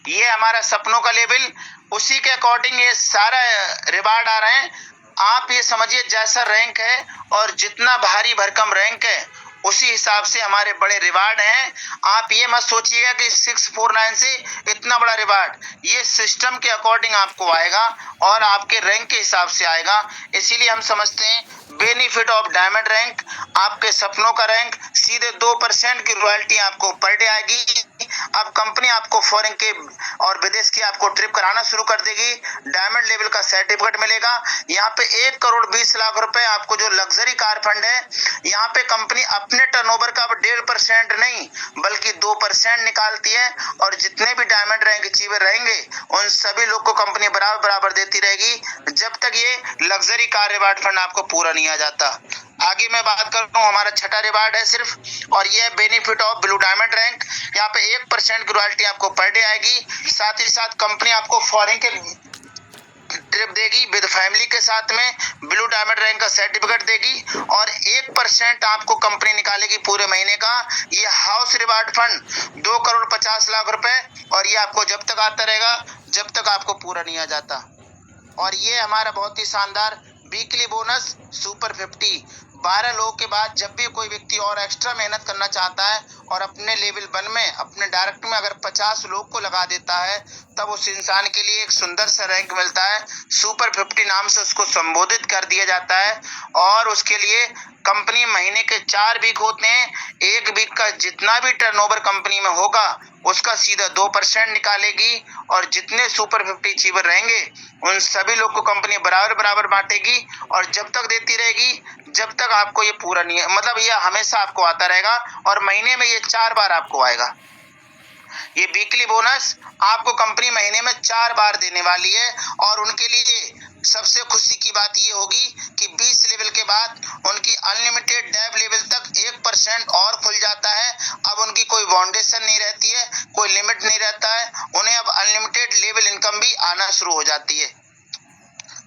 ये हमारा सपनों का लेवल, उसी के अकॉर्डिंग ये सारा रिवार्ड आ रहे हैं। आप ये समझिए जैसा रैंक है और जितना भारी भरकम रैंक है उसी हिसाब से हमारे बड़े रिवार्ड हैं। आप ये मत सोचिएगा कि 649 से इतना बड़ा रिवार्ड, ये सिस्टम के अकॉर्डिंग आपको आएगा और आपके रैंक के हिसाब से आएगा। इसीलिए हम समझते हैं बेनिफिट ऑफ डायमंड रैंक, आपके सपनों का रैंक, सीधे 2% की रॉयल्टी आपको पर डे आएगी। अब कंपनी आपको फॉरेन के और विदेश की आपको ट्रिप कराना शुरू कर देगी। डायमंड लेवल का सर्टिफिकेट मिलेगा। यहाँ पे 1,20,00,000 रुपए आपको जो लग्जरी कार फंड है, यहाँ पे कंपनी अपने टर्नओवर का 1.5% नहीं बल्कि 2% निकालती है और जितने भी डायमंड रैंक अचीवर रहेंगे उन सभी लोग को कंपनी बराबर बराबर देती रहेगी जब तक ये लग्जरी कार रिवार्ड फंड आपको पूरा नहीं आ जाता। आगे मैं बात करता हूँ, हमारा छठा रिवार्ड है सिर्फ और ये benefit of blue diamond rank. यहाँ पे 1% की रॉयल्टी आपको पर डे आएगी। साथ ही साथ कंपनी आपको फॉरेन के ट्रिप देगी विद फैमिली के साथ में, ब्लू डायमंड रैंक का सर्टिफिकेट देगी और 1% आपको कंपनी निकालेगी पूरे महीने का। ये हाउस रिवार्ड फंड 2,50,00,000 रुपए, और ये आपको जब तक आता रहेगा जब तक आपको पूरा नहीं आ जाता। और ये हमारा बहुत ही शानदार वीकली बोनस सुपर 50। 12 लोगों के बाद जब भी कोई व्यक्ति और एक्स्ट्रा मेहनत करना चाहता है और अपने लेवल 1 में, अपने डायरेक्ट में अगर 50 लोग को लगा देता है, तब उस इंसान के लिए एक सुंदर सा रैंक मिलता है। सुपर 50 नाम से उसको संबोधित कर दिया जाता है। और उसके लिए कंपनी महीने के 4 वीक होते हैं। 1 वीक का जितना भी टर्नओवर कंपनी में होगा उसका सीधा 2% निकालेगी, और जितने सुपर 50 अचीवर रहेंगे उन सभी लोग को कंपनी बराबर बराबर बांटेगी, और जब तक देती रहेगी जब तक आपको ये पूरा नहीं है, मतलब ये हमेशा आपको आता रहेगा, और महीने में ये 4 बार आपको आएगा। ये वीकली बोनस आपको कंपनी महीने में 4 बार देने वाली है। और उनके लिए सबसे खुशी की बात ये होगी कि 20 लेवल के बाद उनकी अनलिमिटेड डेव लेवल तक 1% और खुल जाता है। अब उनकी कोई बाउंडेशन नहीं रहती है, कोई लिमिट नहीं रहता है, उन्हें अब अनलिमिटेड लेवल इनकम भी आना शुरू हो जाती है।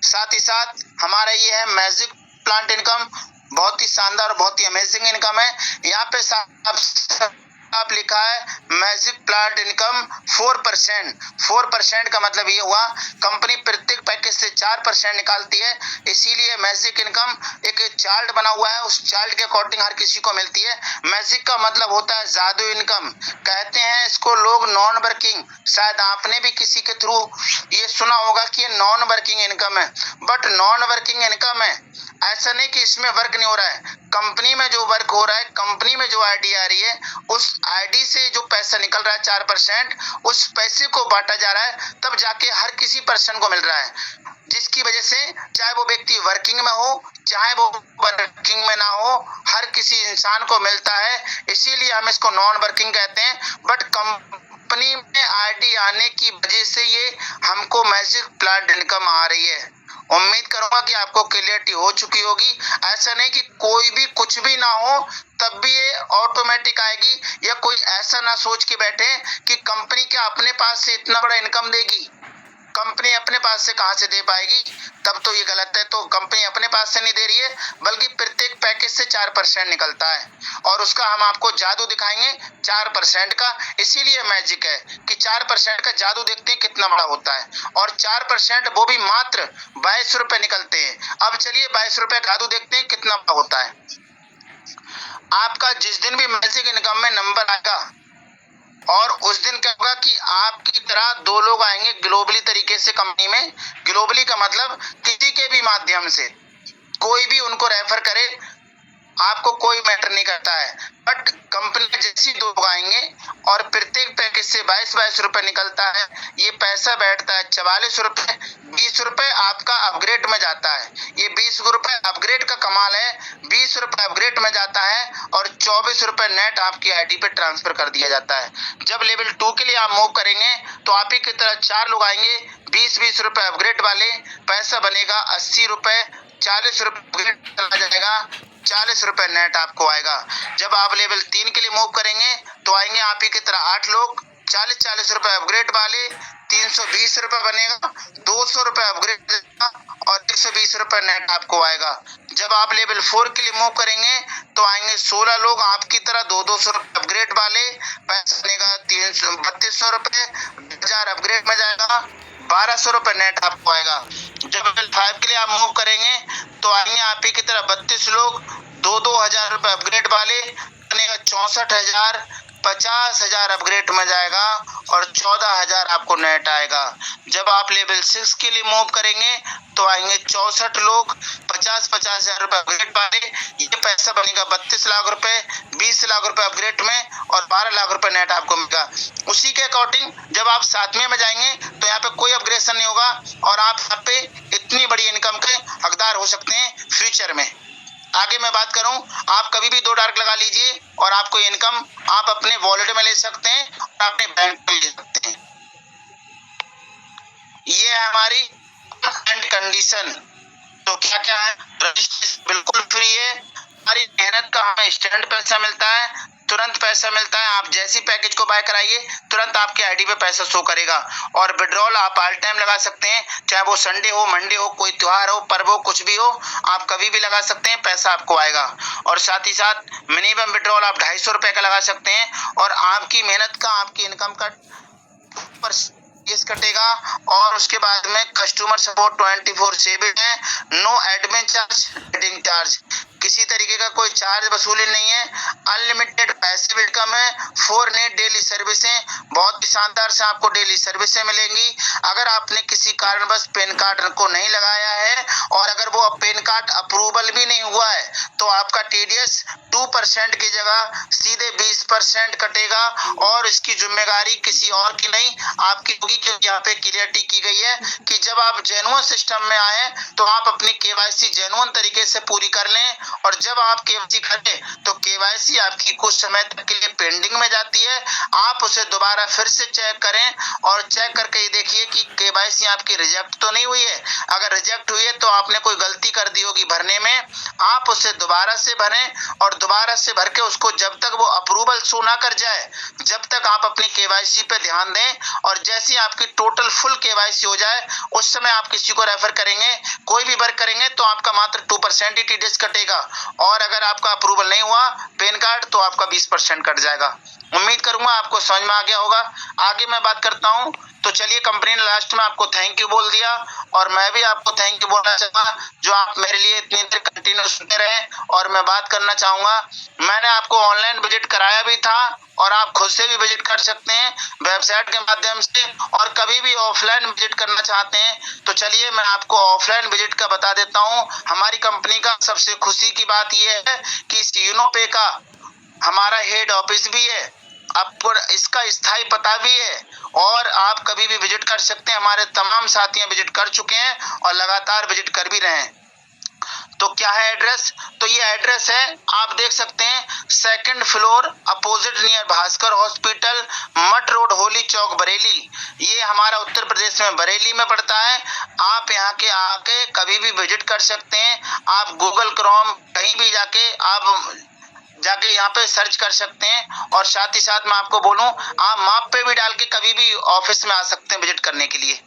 साथ ही साथ हमारा ये है मैजिक प्लांट इनकम, बहुत ही शानदार, बहुत ही अमेजिंग इनकम है। यहाँ पे आप लिखा है मैजिक प्लांट इनकम 4%। 4% का मतलब ये हुआ कंपनी प्रत्येक पैकेज से 4% निकालती है, इसीलिए मैजिक इनकम एक चार्ट बना हुआ है, उस चार्ट के अकॉर्डिंग हर किसी को मिलती है। मैजिक का मतलब होता है जादू इनकम, कहते हैं इसको लोग नॉन वर्किंग। शायद आपने भी किसी के थ्रू ये सुना होगा कि ये नॉन वर्किंग इनकम है, बट नॉन वर्किंग इनकम है, ऐसा नहीं कि इसमें वर्क नहीं हो रहा है। कंपनी में जो वर्क हो रहा है, कंपनी में जो आईडी आ रही है, उस आईडी से जो पैसा निकल रहा है 4%, उस पैसे को बांटा जा रहा है, तब जाके हर किसी पर्सन को मिल रहा है, जिसकी वजह से चाहे वो व्यक्ति वर्किंग में हो चाहे वो वर्किंग में ना हो, हर किसी इंसान को मिलता है। इसीलिए हम इसको नॉन वर्किंग कहते हैं, बट कंपनी में आईडी आने की वजह से ये हमको मैजिक प्लांट इनकम आ रही है। उम्मीद करूंगा कि आपको क्लियरिटी हो चुकी होगी। ऐसा नहीं कि कोई भी कुछ भी ना हो तब भी ये ऑटोमेटिक आएगी, या कोई ऐसा ना सोच के बैठे कि कंपनी क्या अपने पास से इतना बड़ा इनकम देगी। कंपनी अपने पास से कहां से दे पाएगी, तब तो ये गलत है। तो कंपनी अपने पास से नहीं दे रही है, बल्कि प्रत्येक पैकेज से 4% निकलता है, और उसका हम आपको जादू दिखाएंगे 4% का। इसीलिए मैजिक है कि 4% का जादू देखते हैं कितना बड़ा होता है, और 4% वो भी मात्र 22 रुपए निकलते हैं। अब चलिए 22 रुपए जादू देखते हैं कितना बड़ा होता है। आपका जिस दिन भी मैजिक इनकम में नंबर आएगा, और उस दिन क्या होगा कि आपकी तरह 2 लोग आएंगे ग्लोबली तरीके से कंपनी में। ग्लोबली का मतलब किसी के भी माध्यम से कोई भी उनको रेफर करे, आपको कोई मैटर नहीं करता है, बट कंपनी जैसी 2 लोग आएंगे और प्रत्येक पैकेज से 22 रुपए निकलता है। ये पैसा बैठता है 44 रुपए, 20 रुपए आपका अपग्रेड में जाता है। ये 20 रुपए अपग्रेड का कमाल है, 20 रुपए अपग्रेड में जाता है, और 24 रुपए नेट आपकी आईडी पे ट्रांसफर कर दिया जाता है। जब लेवल 2 के लिए आप मूव करेंगे तो आप ही की तरह 4 लोग आएंगे, 20 रुपए अपग्रेड वाले, पैसा बनेगा 80 रुपए, 40 रुपए अपग्रेड चला जाएगा, 40 रुपए नेट आपको आएगा। जब आप लेवल 3 के लिए मूव करेंगे तो आएंगे आप ही की तरह 8 लोग, 40 रुपए अपग्रेड वाले, 320 रुपए बनेगा, 200 रुपए अपग्रेड और 120 रुपए नेट आपको आएगा। जब आप लेवल 4 के लिए मूव करेंगे तो आएंगे 16 लोग आपकी तरह, 200 रुपए अपग्रेड वाले, पैसा बनेगा 3200 रुपए, 1000 अपग्रेड में जाएगा, 1200 रुपए नेट आपको आएगा। जब लेवल 5 के लिए आप मूव करेंगे तो आएंगे आप ही की तरह 32 लोग, 2-2000 रुपए अपग्रेड वाले, बनेगा 64,000, 50,000 अपग्रेड में जाएगा, और 14,000 आपको नेट आएगा। जब आप लेवल 6 के लिए मूव करेंगे तो आएंगे 64 लोग, 50,000 रुपए अपग्रेड वाले, ये पैसा बनेगा 32 लाख रुपए, 20 लाख रुपए अपग्रेड में, और 12 लाख रुपए नेट आपको मिलेगा। उसी के अकॉर्डिंग जब आप 7वें में जाएंगे तो यहाँ पे कोई अपग्रेडेशन नहीं होगा, और आप यहाँ पे इतनी बड़ी इनकम के हकदार हो सकते हैं फ्यूचर में। आगे मैं बात करूं, आप कभी भी 2 डार्क लगा लीजिए और आपको इनकम आप अपने वॉलेट में ले सकते हैं और अपने बैंक में ले सकते हैं। ये है हमारी एंड कंडीशन। तो क्या क्या है, रजिस्ट्रेशन बिल्कुल फ्री है, हमारी मेहनत का हमें स्टैंड पैसा मिलता है, तुरंत पैसा मिलता है। आप जैसी पैकेज को बाय कराइए तुरंत आपके आईडी पे पैसा शो करेगा। और विड्रॉल आप ऑल टाइम लगा सकते हैं, चाहे वो संडे हो, मंडे हो, कोई त्योहार हो, पर्व हो, कुछ भी हो, आप कभी भी लगा सकते हैं, पैसा आपको आएगा। और साथ ही साथ मिनिमम विड्रॉल आप 250 रुपए का लगा सकते हैं और आपकी मेहनत का, आपकी इनकम का केस कटेगा। और उसके बाद में कस्टमर सपोर्ट 24/7 है। No admin charge, adding charge, किसी तरीके का कोई चार्ज वसूली नहीं है। अनलिमिटेड पैसिव इनकम है। 4 नेट डेली सर्विसें, बहुत ही शानदार से आपको डेली सर्विसें मिलेंगी। अगर आपने किसी कारणवश पैन कार्ड को नहीं लगाया है और अगर वो पैन कार्ड अप्रूवल भी नहीं हुआ है तो आपका टीडीएस 2% की जगह सीधे 20% कटेगा और इसकी जिम्मेदारी किसी और की नहीं, आपकी होगी। क्योंकि यहाँ पे क्लियरिटी की गई है कि जब आप जेन्युइन सिस्टम में आए तो आप अपनी केवाईसी जेन्युइन तरीके से पूरी कर लें। और जब आप केवाईसी करें तो केवाईसी आपकी कुछ समय तक के लिए पेंडिंग में जाती है। आप उसे दोबारा फिर से चेक करें और चेक करके ये देखिए कि केवाईसी आपकी रिजेक्ट तो नहीं हुई है। अगर रिजेक्ट हुई है तो आपने कोई गलती कर दी होगी भरने में। आप उसे दोबारा से भरें और दोबारा से भर के उसको जब तक वो अप्रूवल शो ना कर जाए जब तक आप अपनी केवाईसी पे ध्यान दें। और जैसे ही आपकी टोटल फुल केवाईसी हो जाए उस समय आप किसी को रेफर करेंगे, कोई भी वर्क करेंगे तो आपका मात्र 2% ही टीडीएस कटेगा। और अगर आपका अप्रूवल नहीं हुआ पैन कार्ड तो आपका 20% कट जाएगा। उम्मीद करूंगा आपको समझ में आ गया होगा। आगे मैं बात करता हूं। तो चलिए, कंपनी ने लास्ट में आपको थैंक यू बोल दिया और मैं भी आपको थैंक यू बोलना चाहूंगा जो आप मेरे लिए इतनी देर कंटिन्यू सुनते रहे। और मैं बात करना चाहूंगा, मैंने आपको ऑनलाइन विजिट कराया भी था और आप खुद से भी विजिट कर सकते हैं वेबसाइट के माध्यम से। और कभी भी ऑफलाइन विजिट करना चाहते हैं तो चलिए मैं आपको ऑफलाइन विजिट का बता देता हूँ। हमारी कंपनी का सबसे खुशी की बात यह है कि इस यूनोपे का हमारा हेड ऑफिस भी है, आपको इसका स्थायी पता भी है और आप कभी भी विजिट कर सकते हैं। हमारे तमाम साथियां विजिट कर चुके हैं और लगातार विजिट कर भी रहे हैं। तो क्या है एड्रेस? तो ये एड्रेस है, आप देख सकते हैं, 2nd floor opposite near Bhaskar hospital, मठ रोड, होली चौक, बरेली। ये हमारा उत्तर प्रदेश में बरेली में पड़ता है। आप यहाँ के आके कभी भी विजिट कर सकते हैं। आप गूगल क्रोम कहीं भी जाके यहाँ पे सर्च कर सकते हैं। और साथ ही साथ मैं आपको बोलूं, आप मैप पे भी डाल के कभी भी ऑफिस में आ सकते हैं विजिट करने के लिए।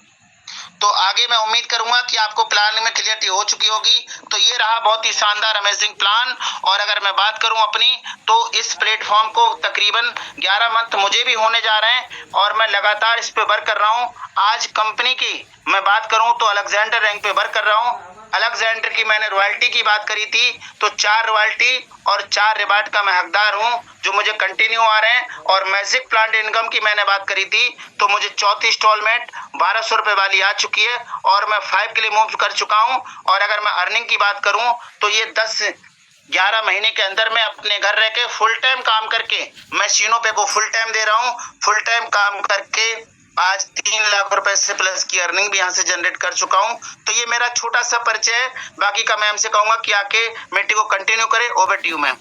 तो आगे मैं उम्मीद करूंगा कि आपको प्लान में क्लियरिटी हो चुकी होगी। तो ये रहा बहुत ही शानदार अमेजिंग प्लान। और अगर मैं बात करूं अपनी, तो इस प्लेटफॉर्म को तकरीबन 11 मंथ मुझे भी होने जा रहे हैं और मैं लगातार इस पे वर्क कर रहा हूं। आज कंपनी की मैं बात करूं तो अलेक्जेंडर रैंक पे वर्क कर रहा हूं। अलेक्जेंडर की मैंने रॉयल्टी की बात करी थी तो 4 रॉयल्टी और 4 रिवार्ड का मैं हकदार हूं जो मुझे कंटिन्यू आ रहे हैं। और मैजिक प्लांट इनकम की मैंने बात करी थी तो मुझे चौथी इंस्टॉलमेंट 1200 रुपए वाली आ चुकी है और मैं 5 के लिए मूव कर चुका हूं। और अगर मैं अर्निंग की बात करूं तो ये 10-11 महीने के अंदर मैं अपने घर रह के फुल टाइम काम करके मैं यूनोपे को फुल टाइम दे रहा हूं। फुल टाइम काम करके आज 3 लाख रुपए से प्लस की अर्निंग भी यहाँ से जनरेट कर चुका हूँ। तो ये मेरा छोटा सा परिचय है। बाकी का मैम से कहूंगा कि आके मीटिंग को कंटिन्यू करें। Over to you ma'am.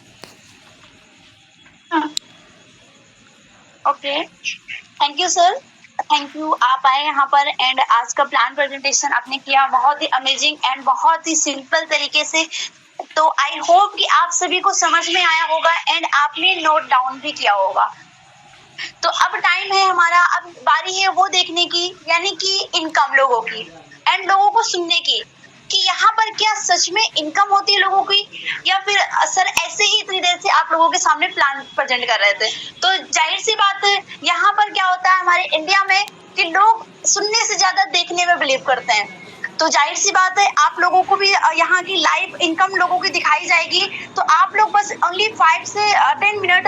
Okay, thank you sir, thank you. आप आए यहाँ पर एंड आज का प्लान प्रेजेंटेशन आपने किया बहुत ही अमेजिंग एंड बहुत ही सिंपल तरीके से। तो आई होप कि आप सभी को समझ में आया होगा एंड आपने नोट डाउन भी किया होगा। तो अब टाइम है हमारा, अब बारी है वो देखने की, यानी कि इनकम लोगों की एंड लोगों को सुनने की कि यहाँ पर क्या सच में इनकम होती है लोगों की या फिर सर ऐसे ही इतनी देर से आप लोगों के सामने प्लान प्रेजेंट कर रहे थे। तो जाहिर सी बात है, यहाँ पर क्या होता है हमारे इंडिया में कि लोग सुनने से ज्यादा देखने में बिलीव करते हैं। तो जाहिर सी बात है आप लोगों को भी यहाँ की लाइव इनकम लोगों की दिखाई जाएगी। तो आप लोग बस ओनली 5 से 10 मिनट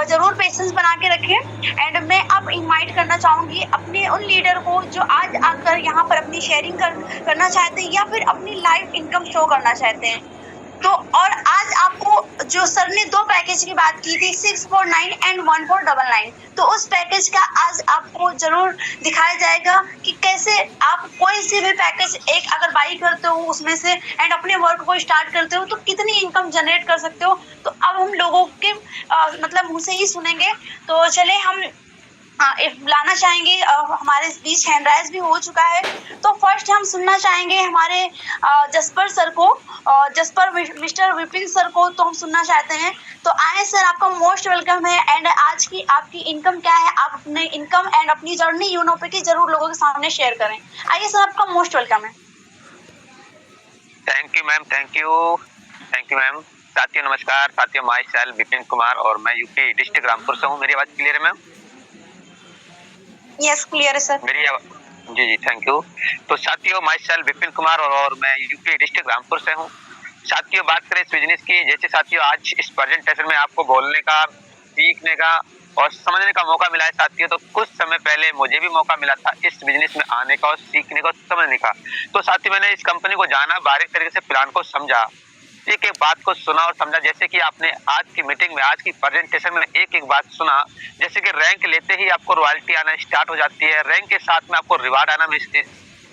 जरूर पेशेंस बना के रखें। एंड मैं अब इनवाइट करना चाहूंगी अपने उन लीडर को जो आज आकर यहाँ पर अपनी शेयरिंग करना चाहते हैं या फिर अपनी लाइव इनकम शो करना चाहते हैं। तो और आज आपको जो सर ने 2 पैकेज की बात की थी 649 एंड 1499, तो उस पैकेज का आज आपको जरूर दिखाया जाएगा कि कैसे आप कोई से भी पैकेज एक अगर बाई करते हो उसमें से एंड अपने वर्क को स्टार्ट करते हो तो कितनी इनकम जनरेट कर सकते हो। तो अब हम लोगों के मतलब मुंह से ही सुनेंगे। तो चले हम बुलाना चाहेंगे। हमारे बीच हैंड राइज भी हो चुका है। तो फर्स्ट हम सुनना चाहेंगे हमारे जसपर सर को, जसपर मिस्टर विपिन सर को तो हम सुनना चाहते हैं। तो आए सर, आपका मोस्ट वेलकम है। एंड आज की आपकी इनकम क्या है, आप अपने इनकम एंड अपनी जर्नी यूनोपे की जरूर लोगों के सामने शेयर करें। आइए सर, आपका मोस्ट वेलकम है। Thank you ma'am, thank you ma'am. साथियों नमस्कार। साथियों, माई सेल्फ विपिन कुमार और मैं यूपी डिस्ट्रिक्ट रामपुर से हूँ। मेरी आवाज क्लियर है मैम? यस, क्लियर है सर। मेरी जी जी, थैंक यू। तो साथियों, माई सेल्फ विपिन कुमार और मैं यूपी डिस्ट्रिक्ट रामपुर से हूँ। साथियों, बात करें इस बिजनेस की, जैसे साथियों आज इस प्रेजेंटेशन में आपको बोलने का, सीखने का और समझने का मौका मिला है साथियों। तो कुछ समय पहले मुझे भी मौका मिला था इस बिजनेस में आने का और सीखने का, समझने का। तो साथियों, मैंने इस कंपनी को जाना, बारीक तरीके से प्लान को समझा, एक एक बात को सुना और समझा। जैसे कि आपने आज की मीटिंग में, आज की प्रेजेंटेशन में एक एक बात सुना। जैसे कि रैंक लेते ही आपको रॉयल्टी आना स्टार्ट हो जाती है, रैंक के साथ में आपको रिवार्ड आना,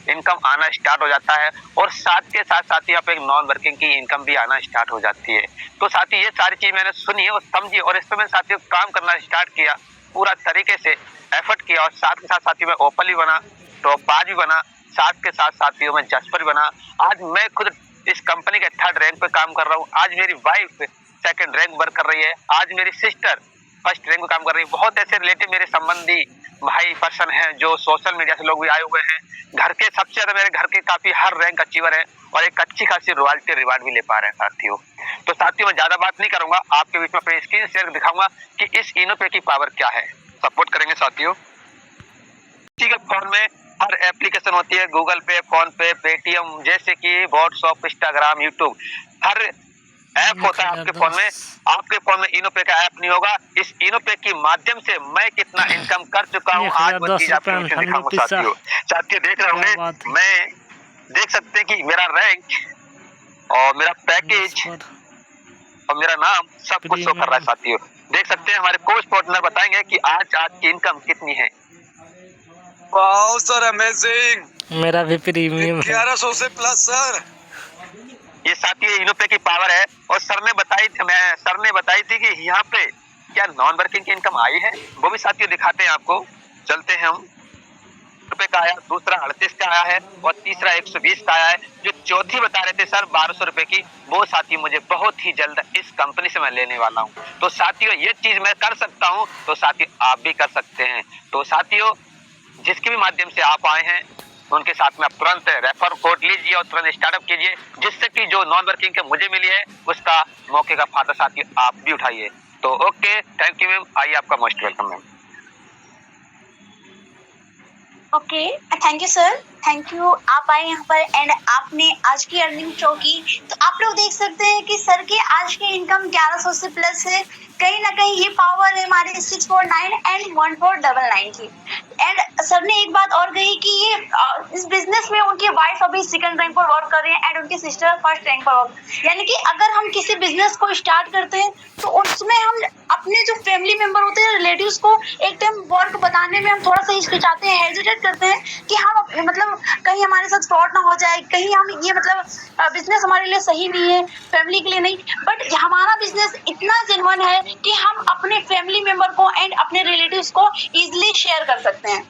इनकम आना स्टार्ट हो जाता है और साथ के साथ साथ ही आप एक नॉन वर्किंग की इनकम भी आना स्टार्ट हो जाती है। तो साथी, ये सारी चीज मैंने सुनी और समझी और इस पर मैंने साथियों काम करना स्टार्ट किया, पूरा तरीके से एफर्ट किया और साथ के साथ साथियों में ओपन भी बना, टॉप बाज भी बना, साथ के साथ साथियों में जसपर भी बना। आज मैं खुद इस कंपनी के 3rd रैंक पे काम कर रहा हूँ। आज मेरी वाइफ 2nd रैंक वर्क कर रही है। आज मेरी सिस्टर 1st रैंक पे काम कर रही है। बहुत ऐसे रिलेटिव मेरे संबंधी भाई पर्सन हैं जो सोशल मीडिया से लोग भी आए हुए हैं। घर के सबसे ज्यादा मेरे घर के काफी हर रैंक अचीवर है और एक अच्छी खासी रॉयल्टी रिवार्ड भी ले पा रहे हैं साथियों। तो साथियों, मैं ज्यादा बात नहीं करूंगा, आपके बीच में अपनी स्क्रीन शेयर दिखाऊंगा कि इस इनोपे की पावर क्या है। सपोर्ट करेंगे साथियों। किसी के फोन में हर एप्लीकेशन होती है, गूगल पे, फोन पे, पेटीएम, जैसे कि व्हाट्सएप, इंस्टाग्राम, यूट्यूब, हर ऐप होता है आपके फोन में। आपके फोन में इनोपे का ऐप नहीं होगा। इस इनोपे के माध्यम से मैं कितना इनकम कर चुका हूँ, आज वो चीज आपको दिखाऊंगा साथियों। साथियों, देख रहे होंगे, मैं देख सकते हैं कि मेरा रैंक और मेरा पैकेज और मेरा नाम सब कुछ शो कर रहा है साथियों। देख सकते हैं, हमारे कोच पार्टनर बताएंगे कि आज की इनकम कितनी है। Wow sir, amazing. मेरा भी प्रीमियम 1100 से प्लस सर। ये साथियों इनोपे की पावर है और सर ने बताई थी कि यहाँ पे क्या नॉन वर्किंग की इनकम आई है, वो भी साथियों दिखाते हैं आपको। चलते हैं हम। रुपए का आया, दूसरा 38 का आया है और तीसरा 120 का आया है। जो चौथी बता रहे थे सर 1200 रुपए की, वो साथी मुझे बहुत ही जल्द इस कंपनी से मैं लेने वाला हूँ। तो साथियों, ये चीज मैं कर सकता हूँ, तो साथियों आप भी कर सकते हैं। तो साथियों, जिसके भी माध्यम से आप आए हैं उनके साथ में आप तुरंत रेफर कोड लीजिए और तुरंत स्टार्टअप कीजिए, जिससे कि जो नॉन वर्किंग के मुझे मिली है उसका मौके का फायदा साथियों आप भी उठाइए। तो ओके, थैंक यू मैम। आइए, आपका most welcome ma'am. Okay, thank you sir, thank you. आप आए यहाँ पर एंड आपने आज की अर्निंग शो की। तो आप लोग देख सकते हैं कि सर के आज की इनकम 1100 से प्लस है। कहीं ना कहीं ये पावर है हमारे 649 एंड 1499 की। एंड सर ने एक बात और कही कि ये इस बिजनेस में उनकी वाइफ अभी 2nd रैंक पर वर्क कर रही है एंड उनकी सिस्टर 1st रैंक पर वर्क। यानी कि अगर हम किसी बिजनेस को स्टार्ट करते हैं तो उसमें हम अपने जो फैमिली मेंबर होते हैं, रिलेटिव्स को एक टाइम वर्क बताने में हम थोड़ा सा हिचकिचाते हैं, हेजिटेट करते हैं कि हम मतलब कहीं हमारे साथ फ्रॉड ना हो जाए, कहीं हम ये मतलब बिजनेस हमारे लिए सही नहीं है, फैमिली के लिए नहीं। बट हमारा बिजनेस इतना जेन्युइन है कि हम अपने फैमिली मेंबर को एंड अपने रिलेटिव्स को इजीली शेयर कर सकते हैं।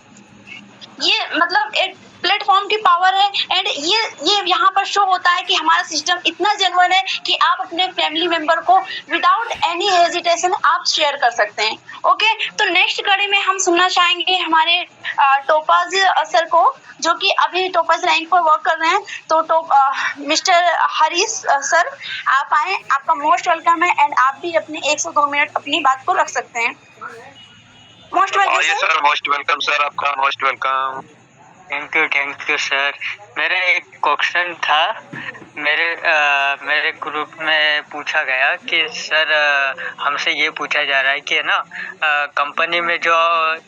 ये मतलब एक प्लेटफॉर्म की पावर है एंड ये यहाँ पर शो होता है कि हमारा सिस्टम इतना जेन्युइन है कि आप अपने फैमिली मेंबर को विदाउट एनी हेजिटेशन आप शेयर कर सकते हैं। ओके, तो नेक्स्ट कड़ी में हम सुनना चाहेंगे हमारे टोपाज सर को, जो कि अभी टोपाज रैंक पर वर्क कर रहे हैं। तो मिस्टर हरीश सर, आप आए, आपका मोस्ट वेलकम है एंड आप भी अपने 1 से 2 मिनट अपनी बात को रख सकते हैं। Most welcome sir. Most welcome sir, आपका most welcome. Thank you sir. मेरा एक क्वेश्चन था, मेरे ग्रुप में पूछा गया कि सर हमसे ये पूछा जा रहा है कि ना कंपनी में जो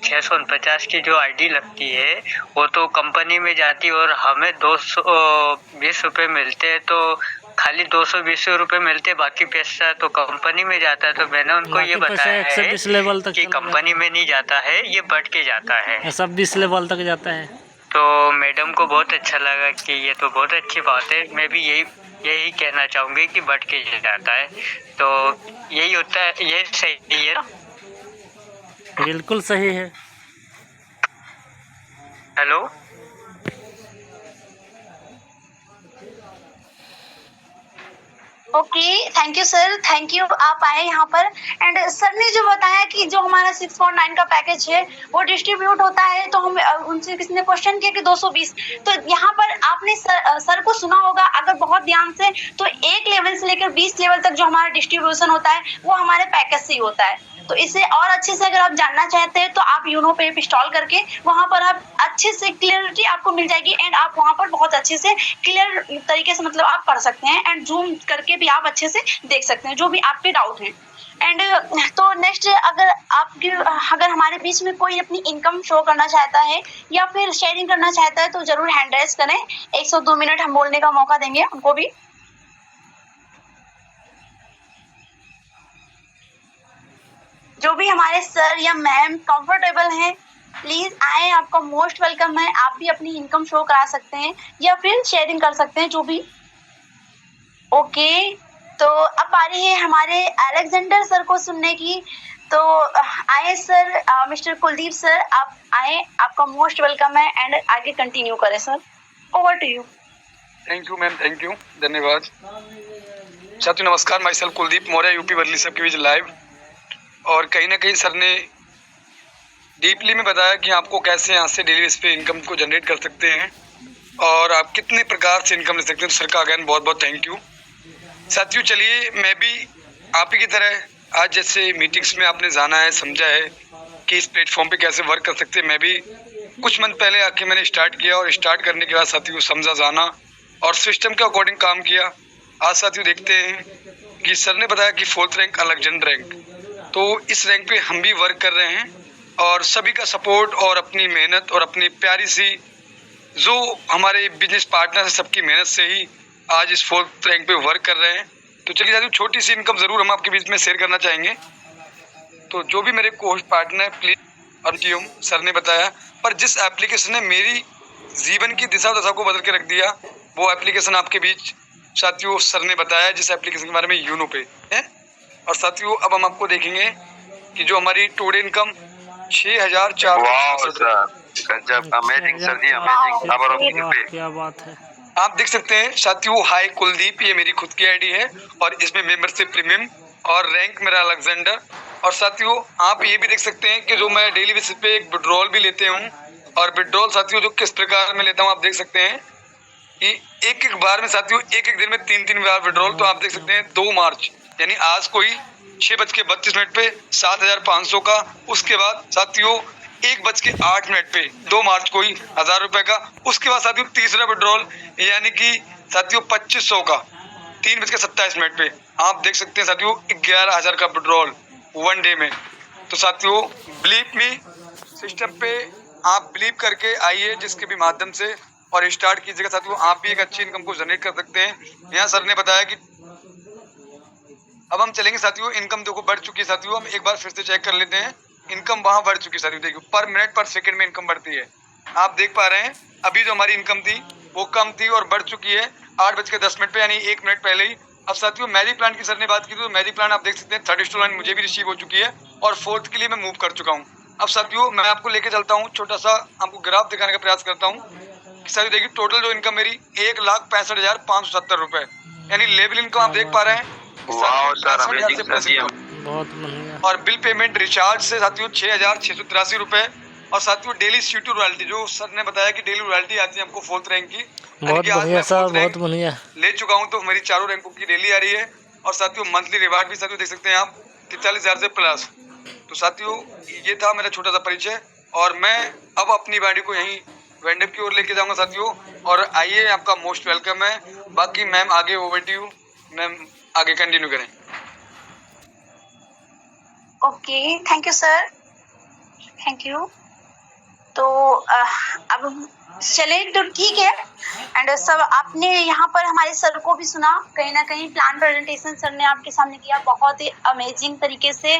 649 की जो आईडी लगती है वो तो कंपनी में जाती और हमें 220 रुपये मिलते हैं, तो खाली 220 रुपये मिलते, बाकी पैसा तो कंपनी में जाता है। तो मैंने उनको ये बताया है कि कंपनी में नहीं जाता है, ये बढ़ के जाता है, सब 20 लेवल तक जाता है। तो मैडम को बहुत अच्छा लगा कि ये तो बहुत अच्छी बात है। मैं भी यही कहना चाहूँगी कि बढ़ के जाता है, तो यही होता है। ये सही है ना? बिल्कुल सही है। Hello. Okay, thank you sir, thank you आप आए यहाँ पर। एंड सर ने जो बताया कि जो हमारा 6.9 का पैकेज है वो डिस्ट्रीब्यूट होता है, तो हम उनसे किसी ने क्वेश्चन किया कि 220, तो यहाँ पर आपने सर को सुना होगा अगर बहुत ध्यान से, तो 1 लेवल से लेकर 20 लेवल तक जो हमारा डिस्ट्रीब्यूशन होता है वो हमारे पैकेज से ही होता है। तो इसे और अच्छे से अगर आप जानना चाहते हैं तो आप यूनो पे इंस्टॉल करके वहां पर आप अच्छे से क्लियरिटी आपको मिल जाएगी, एंड आप वहां पर बहुत अच्छे से क्लियर तरीके से मतलब आप पढ़ सकते हैं, एंड जूम करके भी आप अच्छे से देख सकते हैं जो भी आपके डाउट हैं। एंड तो नेक्स्ट, अगर हमारे बीच में कोई अपनी इनकम शो करना चाहता है या फिर शेयरिंग करना चाहता है तो जरूर हैंड रेज करें। 102 मिनट हम बोलने का मौका देंगे उनको भी। जो भी हमारे सर या मैम कंफर्टेबल हैं प्लीज आए, आपका मोस्ट वेलकम है। आप भी अपनी इनकम शो करा सकते हैं या फिर शेयरिंग कर सकते हैं जो भी। ओके, तो अब आ रही है हमारे अलेक्जेंडर सर को सुनने की। तो आए सर, मिस्टर कुलदीप सर आप आए, आपका मोस्ट वेलकम है, एंड आगे कंटिन्यू करें sir. Over to you. Thank you ma'am, thank you, धन्यवाद। साथियों नमस्कार, myself Kuldeep Maurya, UP वर्ली सबके बीच लाइव। और कहीं ना कहीं सर ने डीपली में बताया कि आपको कैसे यहाँ से डेली बेस पे इनकम को जनरेट कर सकते हैं और आप कितने प्रकार से इनकम ले सकते हैं। तो सर का अगेन बहुत बहुत थैंक यू। साथियों चलिए, मैं भी आप ही की तरह आज जैसे मीटिंग्स में आपने जाना है, समझा है कि इस प्लेटफॉर्म पे कैसे वर्क कर सकते हैं, मैं भी कुछ मंथ पहले आके मैंने स्टार्ट किया और स्टार्ट करने के बाद साथियों समझा, जाना और सिस्टम के अकॉर्डिंग काम किया। आज साथियों देखते हैं कि सर ने बताया कि 4th रैंक अलेक्जेंडर रैंक, तो इस रैंक पे हम भी वर्क कर रहे हैं और सभी का सपोर्ट और अपनी मेहनत और अपनी प्यारी सी जो हमारे बिजनेस पार्टनर है सबकी मेहनत से ही आज इस 4th रैंक पे वर्क कर रहे हैं। तो चलिए साथियों छोटी सी इनकम ज़रूर हम आपके बीच में शेयर करना चाहेंगे। तो जो भी मेरे कोस्ट पार्टनर है प्लीज़, अर्जियम सर ने बताया, पर जिस एप्लीकेशन ने मेरी जीवन की दिशा दशा को बदल के रख दिया वो एप्लीकेशन आपके बीच साथियों सर ने बताया, जिस एप्लीकेशन के बारे में यूनो पे है। और साथियों अब हम आपको देखेंगे कि जो हमारी टोटल इनकम 6,400, अमेजिंग सर जी, अमेजिंग। क्या बात है। आप देख सकते हैं साथियों, हाई कुलदीप ये मेरी खुद की आईडी है और इसमें मेंबरशिप प्रीमियम और रैंक मेरा अलेक्जेंडर। और साथियों आप ये भी देख सकते हैं कि जो मैं डेली बेसिस पे एक विड्रॉल भी लेते हूँ, और विड्रॉल साथियों जो किस प्रकार में लेता हूँ आप देख सकते हैं कि एक बार में साथियों एक दिन में 3 बार विड्रॉल। तो आप देख सकते हैं 2 मार्च यानी आज कोई 6:32 पे 7,500 का, उसके बाद साथियों 1:08 पे 2 मार्च कोई 1,000 रुपए का, उसके बाद साथियों तीसरा विड्रॉल यानी कि साथियों 2,500 का 3:27 पे आप देख सकते हैं साथियों 11,000 का विड्रॉल 1 डे में। तो साथियों बिलीव मी, सिस्टम पे आप बिलीव करके आइए जिसके भी माध्यम से और स्टार्ट कीजिएगा साथियों, आप भी एक अच्छी इनकम को जनरेट कर सकते हैं। यहाँ सर ने बताया कि अब हम चलेंगे साथियों, इनकम देखो बढ़ चुकी है साथियों, हम एक बार फिर से चेक कर लेते हैं। इनकम वहां बढ़ चुकी है साथियों, देखिए पर मिनट पर सेकंड में इनकम बढ़ती है, आप देख पा रहे हैं। अभी जो हमारी इनकम थी वो कम थी और बढ़ चुकी है 8:10 पे यानी 1 मिनट पहले ही। अब साथियों मैजिक प्लान की सर ने बात की तो मैजिक प्लान आप देख सकते हैं 3rd स्टूडेंट मुझे भी रिसीव हो चुकी है और 4th के लिए मैं मूव कर चुका हूँ। अब साथियों मैं आपको लेके चलता हूँ, छोटा सा आपको ग्राफ दिखाने का प्रयास करता हूँ कि साथियों देखिए टोटल जो इनकम मेरी 1,65,570 रुपए यानी लेवल इनकम आप देख पा रहे हैं। बहुत बढ़िया। और बिल पेमेंट रिचार्ज से साथियों 6,683 रुपए। और साथियों डेली सीटू रॉयल्टी जो सर ने बताया कि डेली रॉयल्टी आती है हमको 4th रैंक की, बहुत बढ़िया सर, बहुत बढ़िया ले चुका हूं तो मेरी चारों रैंकों की डेली आ रही है। और साथियों मंथली रिवार्ड भी साथियों देख सकते हैं आप 43,000 से प्लस। तो साथियों ये था मेरा छोटा सा परिचय और मैं अब अपनी गाड़ी को यहीं वेंडप की ओर लेके जाऊंगा साथियों। और आइए आपका मोस्ट वेलकम है। बाकी मैम आगे ओवर टू यू, मैम आगे कंटिन्यू करें। Okay, thank you sir, thank you. तो अब चले तो ठीक है। एंड सब आपने यहाँ पर हमारे सर को भी सुना, कहीं ना कहीं प्लान प्रेजेंटेशन सर ने आपके सामने किया बहुत ही अमेजिंग तरीके से,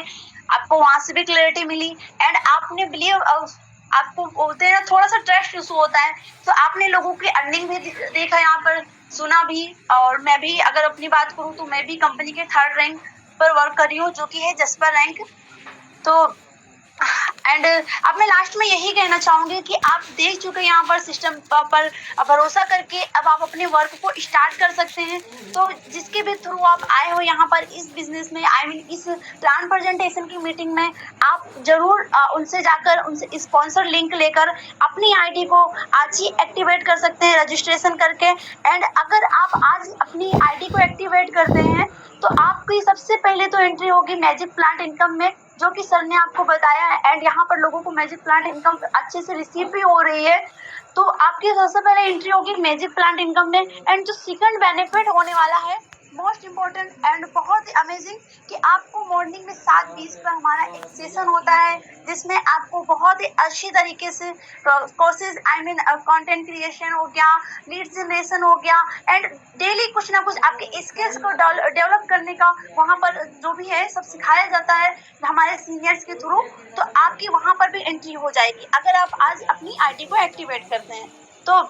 आपको वहाँ से भी क्लैरिटी मिली। एंड आपने बिलीव, आपको बोलते हैं थोड़ा सा ट्रस्ट इशू होता है, तो आपने लोगों की अर्निंग भी देखा यहाँ पर, सुना भी। और मैं भी अगर अपनी बात करूँ तो मैं भी कंपनी के 3rd रैंक पर वर्क कर रही हूँ जो कि है जस्पर रैंक। तो एंड अब मैं लास्ट में यही कहना चाहूँगी कि आप देख चुके यहाँ पर सिस्टम पर भरोसा करके अब आप अपने वर्क को स्टार्ट कर सकते हैं। तो जिसके भी थ्रू आप आए हो यहाँ पर इस बिजनेस में, आई मीन इस प्लान प्रेजेंटेशन की मीटिंग में, आप जरूर उनसे जाकर उनसे स्पॉन्सर लिंक लेकर अपनी आईडी को आज ही एक्टिवेट कर सकते हैं रजिस्ट्रेशन करके। एंड अगर आप आज अपनी आईडी को एक्टिवेट करते हैं तो आपकी सबसे पहले तो एंट्री होगी मैजिक प्लांट इनकम में, जो कि सर ने आपको बताया है। एंड यहाँ पर लोगों को मैजिक प्लांट इनकम अच्छे से रिसीव भी हो रही है। तो आपकी सबसे पहले एंट्री होगी मैजिक प्लांट इनकम में। एंड जो सेकंड बेनिफिट होने वाला है, मोस्ट इम्पोर्टेंट एंड बहुत ही अमेजिंग, कि आपको मॉर्निंग में 7:20 पर हमारा एक सेशन होता है जिसमें आपको बहुत ही अच्छी तरीके से courses, I mean content creation हो गया, लीड जनरेशन हो गया, एंड डेली कुछ ना कुछ आपके स्किल्स को डेवलप करने का वहाँ पर जो भी है सब सिखाया जाता है हमारे सीनियर्स के थ्रू। तो आपकी वहाँ पर भी एंट्री हो जाएगी अगर आप आज अपनी आईडी को एक्टिवेट करते हैं। तो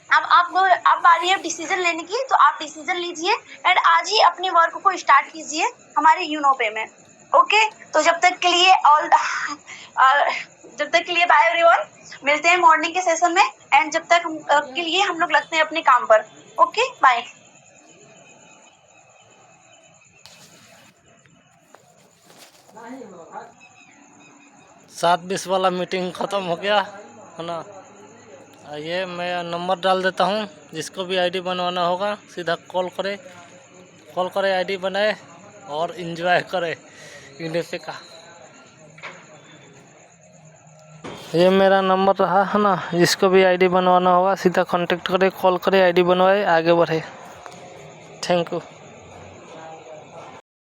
अब बारी है डिसीजन लेने की, तो आप डिसीजन लीजिए एंड आज ही अपने वर्क को स्टार्ट कीजिए हमारे यूनोपे में। ओके, तो जब तक के लिए बाय एवरीवन, मिलते हैं मॉर्निंग के सेशन में। एंड जब तक के लिए हम लोग लगते हैं अपने काम पर। Okay, bye. सात 20 वाला मीटिंग ख़त्म हो गया है ना। ये मैं नंबर डाल देता हूँ, जिसको भी आईडी बनवाना होगा सीधा कॉल करे आईडी बनाए और एंजॉय करे यूनिफे का। ये मेरा नंबर रहा है ना, जिसको भी आईडी बनवाना होगा सीधा कांटेक्ट करे, कॉल करे, आईडी बनवाए, आगे बढ़े। Thank you.